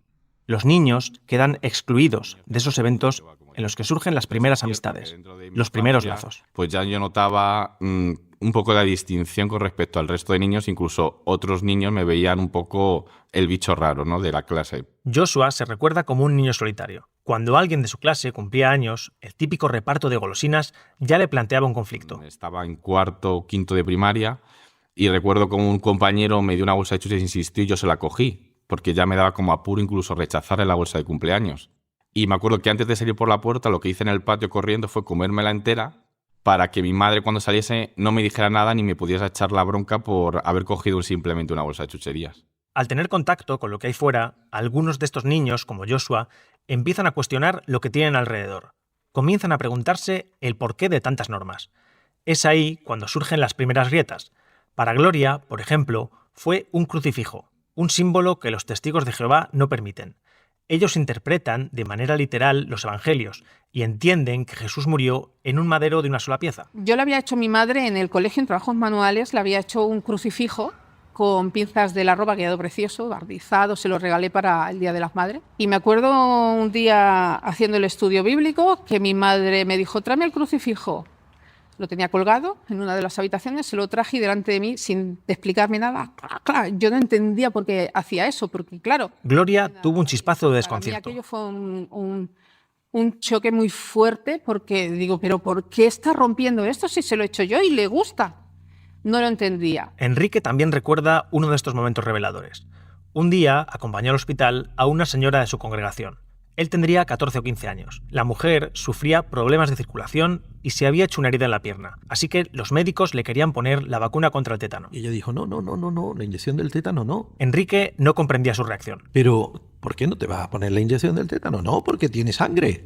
Los niños quedan excluidos de esos eventos en los que surgen las primeras amistades, los primeros lazos. Pues ya yo notaba un poco la distinción con respecto al resto de niños, incluso otros niños me veían un poco el bicho raro, ¿no?, de la clase. Joshua se recuerda como un niño solitario. Cuando alguien de su clase cumplía años, el típico reparto de golosinas ya le planteaba un conflicto. Estaba en 4º o 5º de primaria y recuerdo como un compañero me dio una bolsa de chuches e insistió y yo se la cogí, porque ya me daba como apuro incluso rechazarle la bolsa de cumpleaños. Y me acuerdo que antes de salir por la puerta lo que hice en el patio corriendo fue comérmela entera para que mi madre cuando saliese no me dijera nada ni me pudiese echar la bronca por haber cogido simplemente una bolsa de chucherías. Al tener contacto con lo que hay fuera, algunos de estos niños, como Joshua, empiezan a cuestionar lo que tienen alrededor. Comienzan a preguntarse el porqué de tantas normas. Es ahí cuando surgen las primeras grietas. Para Gloria, por ejemplo, fue un crucifijo, un símbolo que los testigos de Jehová no permiten. Ellos interpretan de manera literal los evangelios y entienden que Jesús murió en un madero de una sola pieza. Yo le había hecho mi madre en el colegio, en trabajos manuales, le había hecho un crucifijo con pinzas de la ropa, que ha quedado precioso, bardizado, se lo regalé para el Día de las Madres. Y me acuerdo un día haciendo el estudio bíblico que mi madre me dijo, tráeme el crucifijo. Lo tenía colgado en una de las habitaciones, se lo traje delante de mí sin explicarme nada. Claro, yo no entendía por qué hacía eso, porque claro... Gloria tuvo un chispazo de desconcierto. Para mí aquello fue un choque muy fuerte, porque digo, ¿pero por qué está rompiendo esto si se lo he hecho yo y le gusta? No lo entendía. Enrique también recuerda uno de estos momentos reveladores. Un día acompañó al hospital a una señora de su congregación. Él tendría 14 o 15 años. La mujer sufría problemas de circulación y se había hecho una herida en la pierna. Así que los médicos le querían poner la vacuna contra el tétano. Y ella dijo, no, la inyección del tétano no. Enrique no comprendía su reacción. Pero, ¿por qué no te vas a poner la inyección del tétano? No, porque tiene sangre.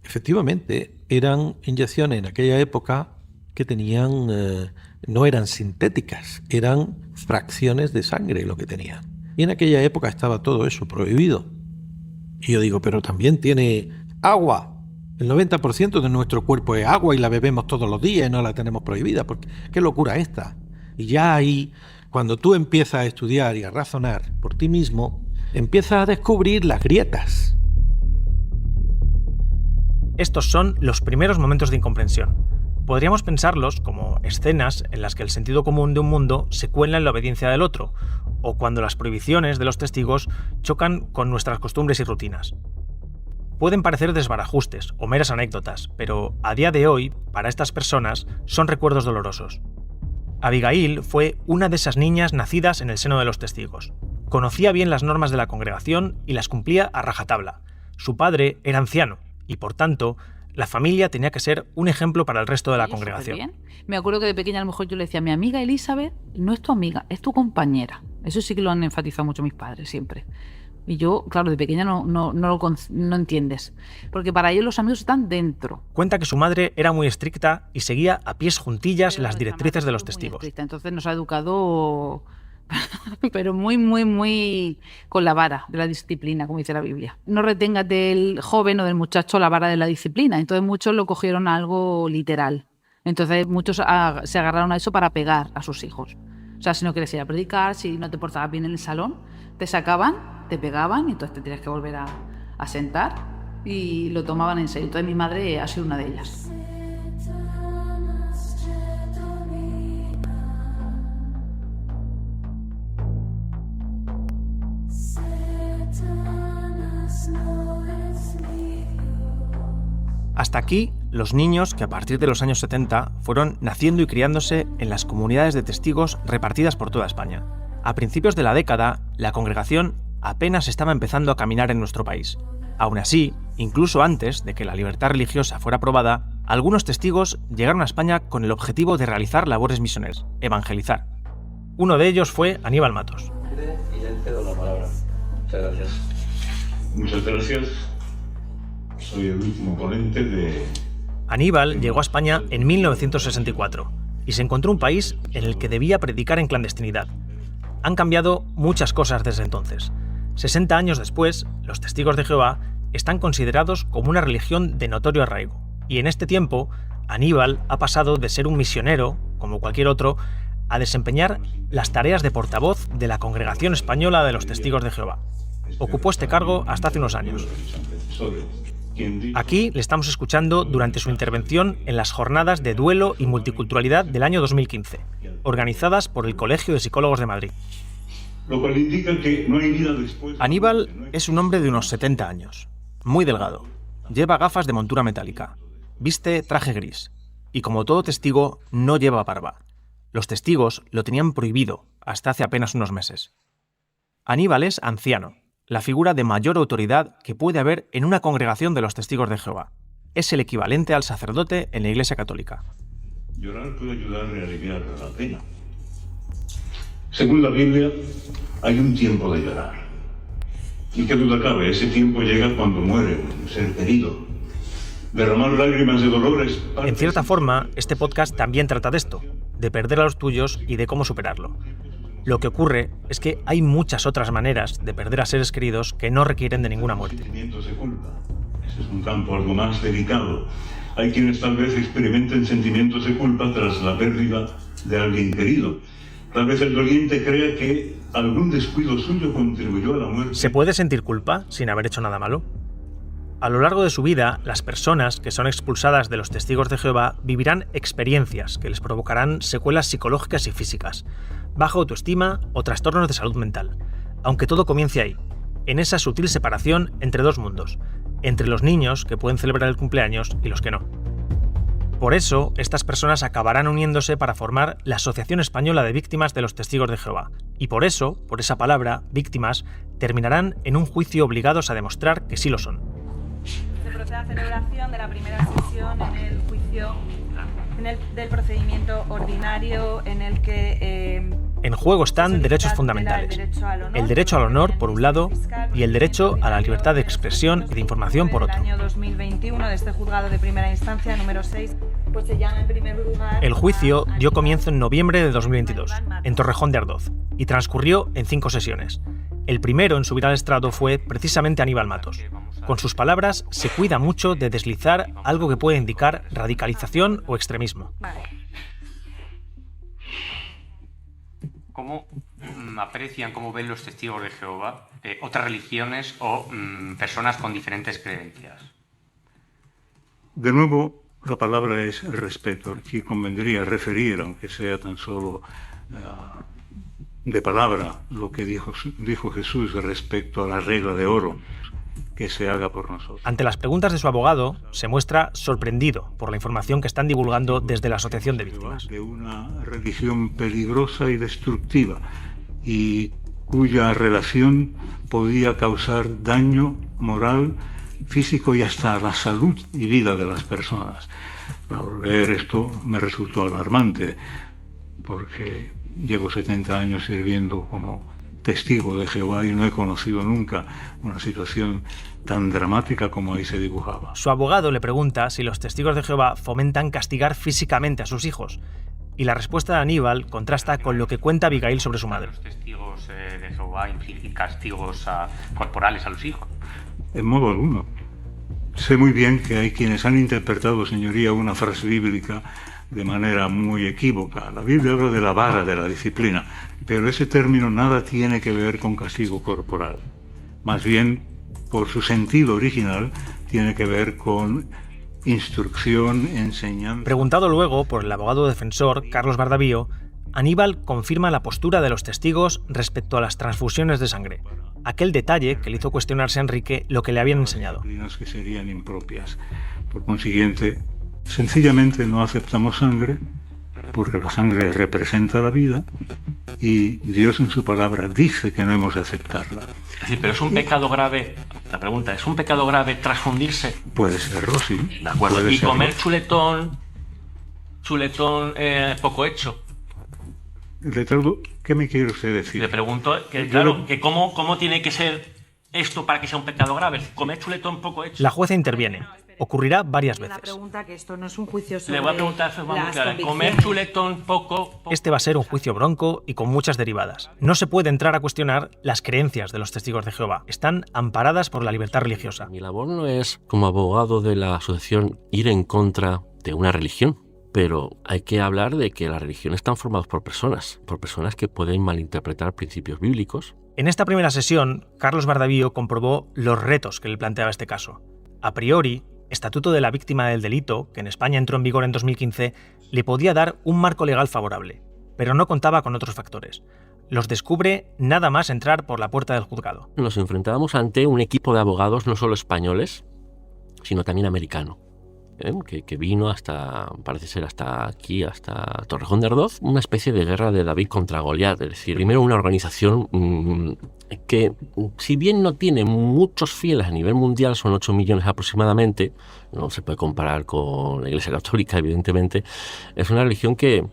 Efectivamente, eran inyecciones en aquella época que tenían, no eran sintéticas, eran fracciones de sangre lo que tenían. Y en aquella época estaba todo eso prohibido. Y yo digo, pero también tiene agua. El 90% de nuestro cuerpo es agua y la bebemos todos los días y no la tenemos prohibida. Porque, ¿qué locura esta? Y ya ahí, cuando tú empiezas a estudiar y a razonar por ti mismo, empiezas a descubrir las grietas. Estos son los primeros momentos de incomprensión. Podríamos pensarlos como escenas en las que el sentido común de un mundo se cuela en la obediencia del otro, o cuando las prohibiciones de los testigos chocan con nuestras costumbres y rutinas. Pueden parecer desbarajustes o meras anécdotas, pero a día de hoy, para estas personas, son recuerdos dolorosos. Abigail fue una de esas niñas nacidas en el seno de los testigos. Conocía bien las normas de la congregación y las cumplía a rajatabla. Su padre era anciano y, por tanto, la familia tenía que ser un ejemplo para el resto de la congregación. Bien. Me acuerdo que de pequeña a lo mejor yo le decía, mi amiga Elizabeth no es tu amiga, es tu compañera. Eso sí que lo han enfatizado mucho mis padres siempre. Y yo, claro, de pequeña no entiendes. Porque para ellos los amigos están dentro. Cuenta que su madre era muy estricta y seguía a pies juntillas las directrices de los testigos. Entonces nos ha educado... pero muy con la vara de la disciplina, como dice la Biblia. No retengas del joven o del muchacho la vara de la disciplina. Entonces muchos lo cogieron a algo literal. Entonces muchos se agarraron a eso para pegar a sus hijos. O sea, si no quieres ir a predicar, si no te portabas bien en el salón, te sacaban, te pegaban y entonces te tenías que volver a sentar y lo tomaban en serio. Entonces mi madre ha sido una de ellas. Hasta aquí, los niños que a partir de los años 70 fueron naciendo y criándose en las comunidades de testigos repartidas por toda España. A principios de la década, la congregación apenas estaba empezando a caminar en nuestro país. Aún así, incluso antes de que la libertad religiosa fuera aprobada, algunos testigos llegaron a España con el objetivo de realizar labores misioneras, evangelizar. Uno de ellos fue Aníbal Matos. Y le cedo la palabra. Muchas gracias. Muchas gracias. Soy el último ponente de... Aníbal llegó a España en 1964 y se encontró un país en el que debía predicar en clandestinidad. Han cambiado muchas cosas desde entonces. 60 años después, los testigos de Jehová están considerados como una religión de notorio arraigo. Y en este tiempo, Aníbal ha pasado de ser un misionero, como cualquier otro, a desempeñar las tareas de portavoz de la Congregación Española de los Testigos de Jehová. Ocupó este cargo hasta hace unos años. Aquí le estamos escuchando durante su intervención en las jornadas de duelo y multiculturalidad del año 2015, organizadas por el Colegio de Psicólogos de Madrid. Lo cual indica que no hay vida después. Aníbal es un hombre de unos 70 años, muy delgado, lleva gafas de montura metálica, viste traje gris y, como todo testigo, no lleva barba. Los testigos lo tenían prohibido hasta hace apenas unos meses. Aníbal es anciano, la figura de mayor autoridad que puede haber en una congregación de los Testigos de Jehová. Es el equivalente al sacerdote en la Iglesia Católica. Llorar puede ayudar a aliviar la pena. Según la Biblia, hay un tiempo de llorar. Y qué duda cabe, ese tiempo llega cuando muere un ser querido. Derramar lágrimas de dolor es parte... En cierta forma, este podcast también trata de esto, de perder a los tuyos y de cómo superarlo. Lo que ocurre es que hay muchas otras maneras de perder a seres queridos que no requieren de ninguna muerte. Sentimientos de culpa. Ese es un campo algo más delicado. Hay quienes tal vez experimenten sentimientos de culpa tras la pérdida de alguien querido. Tal vez el doliente crea que algún descuido suyo contribuyó a la muerte. ¿Se puede sentir culpa sin haber hecho nada malo? A lo largo de su vida, las personas que son expulsadas de los testigos de Jehová vivirán experiencias que les provocarán secuelas psicológicas y físicas, baja autoestima o trastornos de salud mental. Aunque todo comience ahí, en esa sutil separación entre dos mundos, entre los niños que pueden celebrar el cumpleaños y los que no. Por eso, estas personas acabarán uniéndose para formar la Asociación Española de Víctimas de los Testigos de Jehová. Y por eso, por esa palabra, víctimas, terminarán en un juicio obligados a demostrar que sí lo son. Se procede a celebración de la primera sesión en el juicio del procedimiento ordinario en el que... En juego están derechos fundamentales. El derecho al honor, por un lado, y el derecho a la libertad de expresión y de información, por otro. El año 2021 de este juzgado de primera instancia, número 6, pues se llama en primer lugar... El juicio dio comienzo en noviembre de 2022, en Torrejón de Ardoz, y transcurrió en 5 sesiones. El primero en subir al estrado fue precisamente Aníbal Matos. Con sus palabras, se cuida mucho de deslizar algo que puede indicar radicalización o extremismo. ¿Cómo aprecian, cómo ven los testigos de Jehová otras religiones o personas con diferentes creencias? De nuevo, la palabra es respeto. Aquí convendría referir, aunque sea tan solo de palabra, lo que dijo Jesús respecto a la regla de oro, que se haga por nosotros. Ante las preguntas de su abogado, se muestra sorprendido por la información que están divulgando desde la Asociación de Víctimas. De una religión peligrosa y destructiva, y cuya relación podía causar daño moral, físico y hasta a la salud y vida de las personas. Al leer esto me resultó alarmante, porque llevo 70 años sirviendo como testigo de Jehová y no he conocido nunca una situación tan dramática como ahí se dibujaba. Su abogado le pregunta si los testigos de Jehová fomentan castigar físicamente a sus hijos, y la respuesta de Aníbal contrasta con lo que cuenta Abigail sobre su madre. ¿Los testigos de Jehová infligen castigos corporales a los hijos? En modo alguno. Sé muy bien que hay quienes han interpretado, señoría, una frase bíblica de manera muy equívoca. La Biblia habla de la vara de la disciplina, pero ese término nada tiene que ver con castigo corporal. Más bien, por su sentido original, tiene que ver con instrucción, enseñanza. Preguntado luego por el abogado defensor, Carlos Bardavío, Aníbal confirma la postura de los testigos respecto a las transfusiones de sangre, aquel detalle que le hizo cuestionarse a Enrique lo que le habían enseñado. Que serían impropias. Por consiguiente, sencillamente no aceptamos sangre, porque la sangre representa la vida y Dios en su palabra dice que no hemos de aceptarla. Sí, pero es un pecado grave. La pregunta es, ¿es un pecado grave transfundirse? Puede serlo, sí. De acuerdo. Puede Y serlo. comer chuletón poco hecho. Letrado, ¿qué me quiere usted decir? Le pregunto que, claro, que cómo tiene que ser esto para que sea un pecado grave. Comer chuletón poco hecho. La jueza interviene. Ocurrirá varias veces. Pregunta que esto no es un juicio sobre Le voy a preguntar de forma muy las clara. convicciones. Comer chuletón poco... Este va a ser un juicio bronco y con muchas derivadas. No se puede entrar a cuestionar las creencias de los testigos de Jehová. Están amparadas por la libertad religiosa. Mi labor no es, como abogado de la asociación, ir en contra de una religión. Pero hay que hablar de que las religiones están formadas por personas que pueden malinterpretar principios bíblicos. En esta primera sesión, Carlos Bardavío comprobó los retos que le planteaba este caso. A priori, Estatuto de la Víctima del Delito, que en España entró en vigor en 2015, le podía dar un marco legal favorable, pero no contaba con otros factores. Los descubre nada más entrar por la puerta del juzgado. Nos enfrentábamos ante un equipo de abogados no solo españoles, sino también americano. Que vino parece ser hasta aquí, hasta Torrejón de Ardoz, una especie de guerra de David contra Goliat. Es decir, primero una organización que si bien no tiene muchos fieles a nivel mundial, son 8 millones aproximadamente, no se puede comparar con la Iglesia Católica, evidentemente, es una religión que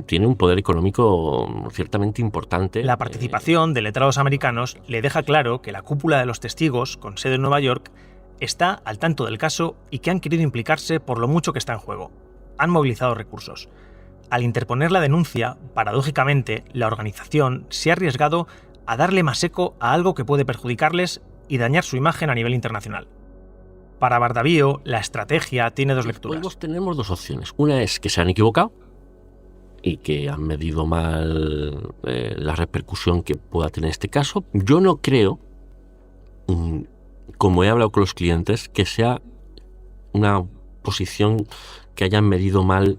tiene un poder económico ciertamente importante. La participación de letrados americanos le deja claro que la cúpula de los testigos, con sede en Nueva York, está al tanto del caso y que han querido implicarse por lo mucho que está en juego. Han movilizado recursos. Al interponer la denuncia, paradójicamente, la organización se ha arriesgado a darle más eco a algo que puede perjudicarles y dañar su imagen a nivel internacional. Para Bardavío, la estrategia tiene dos lecturas. Pues tenemos dos opciones. Una es que se han equivocado y que han medido mal la repercusión que pueda tener este caso. Yo no creo, como he hablado con los clientes, que sea una posición que hayan medido mal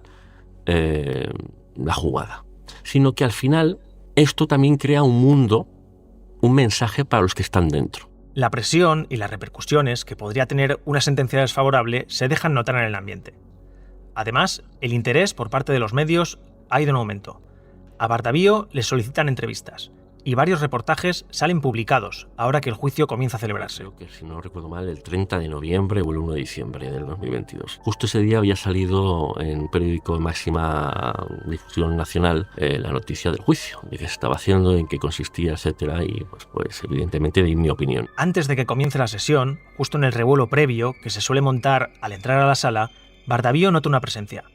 la jugada, sino que al final esto también crea un mundo, un mensaje para los que están dentro. La presión y las repercusiones que podría tener una sentencia desfavorable se dejan notar en el ambiente. Además, el interés por parte de los medios ha ido en aumento. A Bardavío le solicitan entrevistas y varios reportajes salen publicados ahora que el juicio comienza a celebrarse. Creo que, si no recuerdo mal, el 30 de noviembre o el 1 de diciembre del 2022. Justo ese día había salido en un periódico de máxima difusión nacional la noticia del juicio, de qué se estaba haciendo, en qué consistía, etcétera, y pues evidentemente di mi opinión. Antes de que comience la sesión, justo en el revuelo previo que se suele montar al entrar a la sala, Bardavío nota una presencia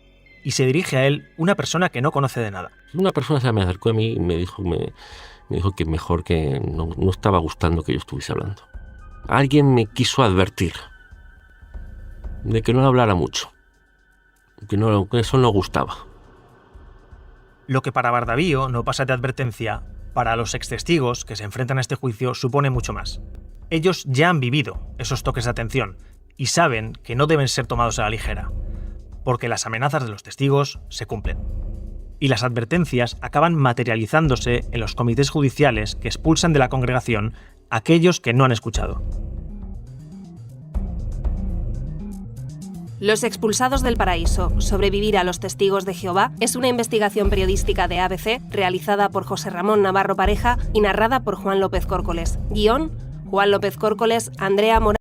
y se dirige a él una persona que no conoce de nada. Una persona se me acercó a mí y me dijo que mejor, que no estaba gustando que yo estuviese hablando. Alguien me quiso advertir de que no hablara mucho, que eso no gustaba. Lo que para Bardavío no pasa de advertencia, para los extestigos que se enfrentan a este juicio supone mucho más. Ellos ya han vivido esos toques de atención y saben que no deben ser tomados a la ligera, porque las amenazas de los testigos se cumplen. Y las advertencias acaban materializándose en los comités judiciales que expulsan de la congregación a aquellos que no han escuchado. Los expulsados del paraíso, sobrevivir a los testigos de Jehová, es una investigación periodística de ABC realizada por José Ramón Navarro Pareja y narrada por Juan López Córcoles. Guión, Juan López Córcoles, Andrea Morán.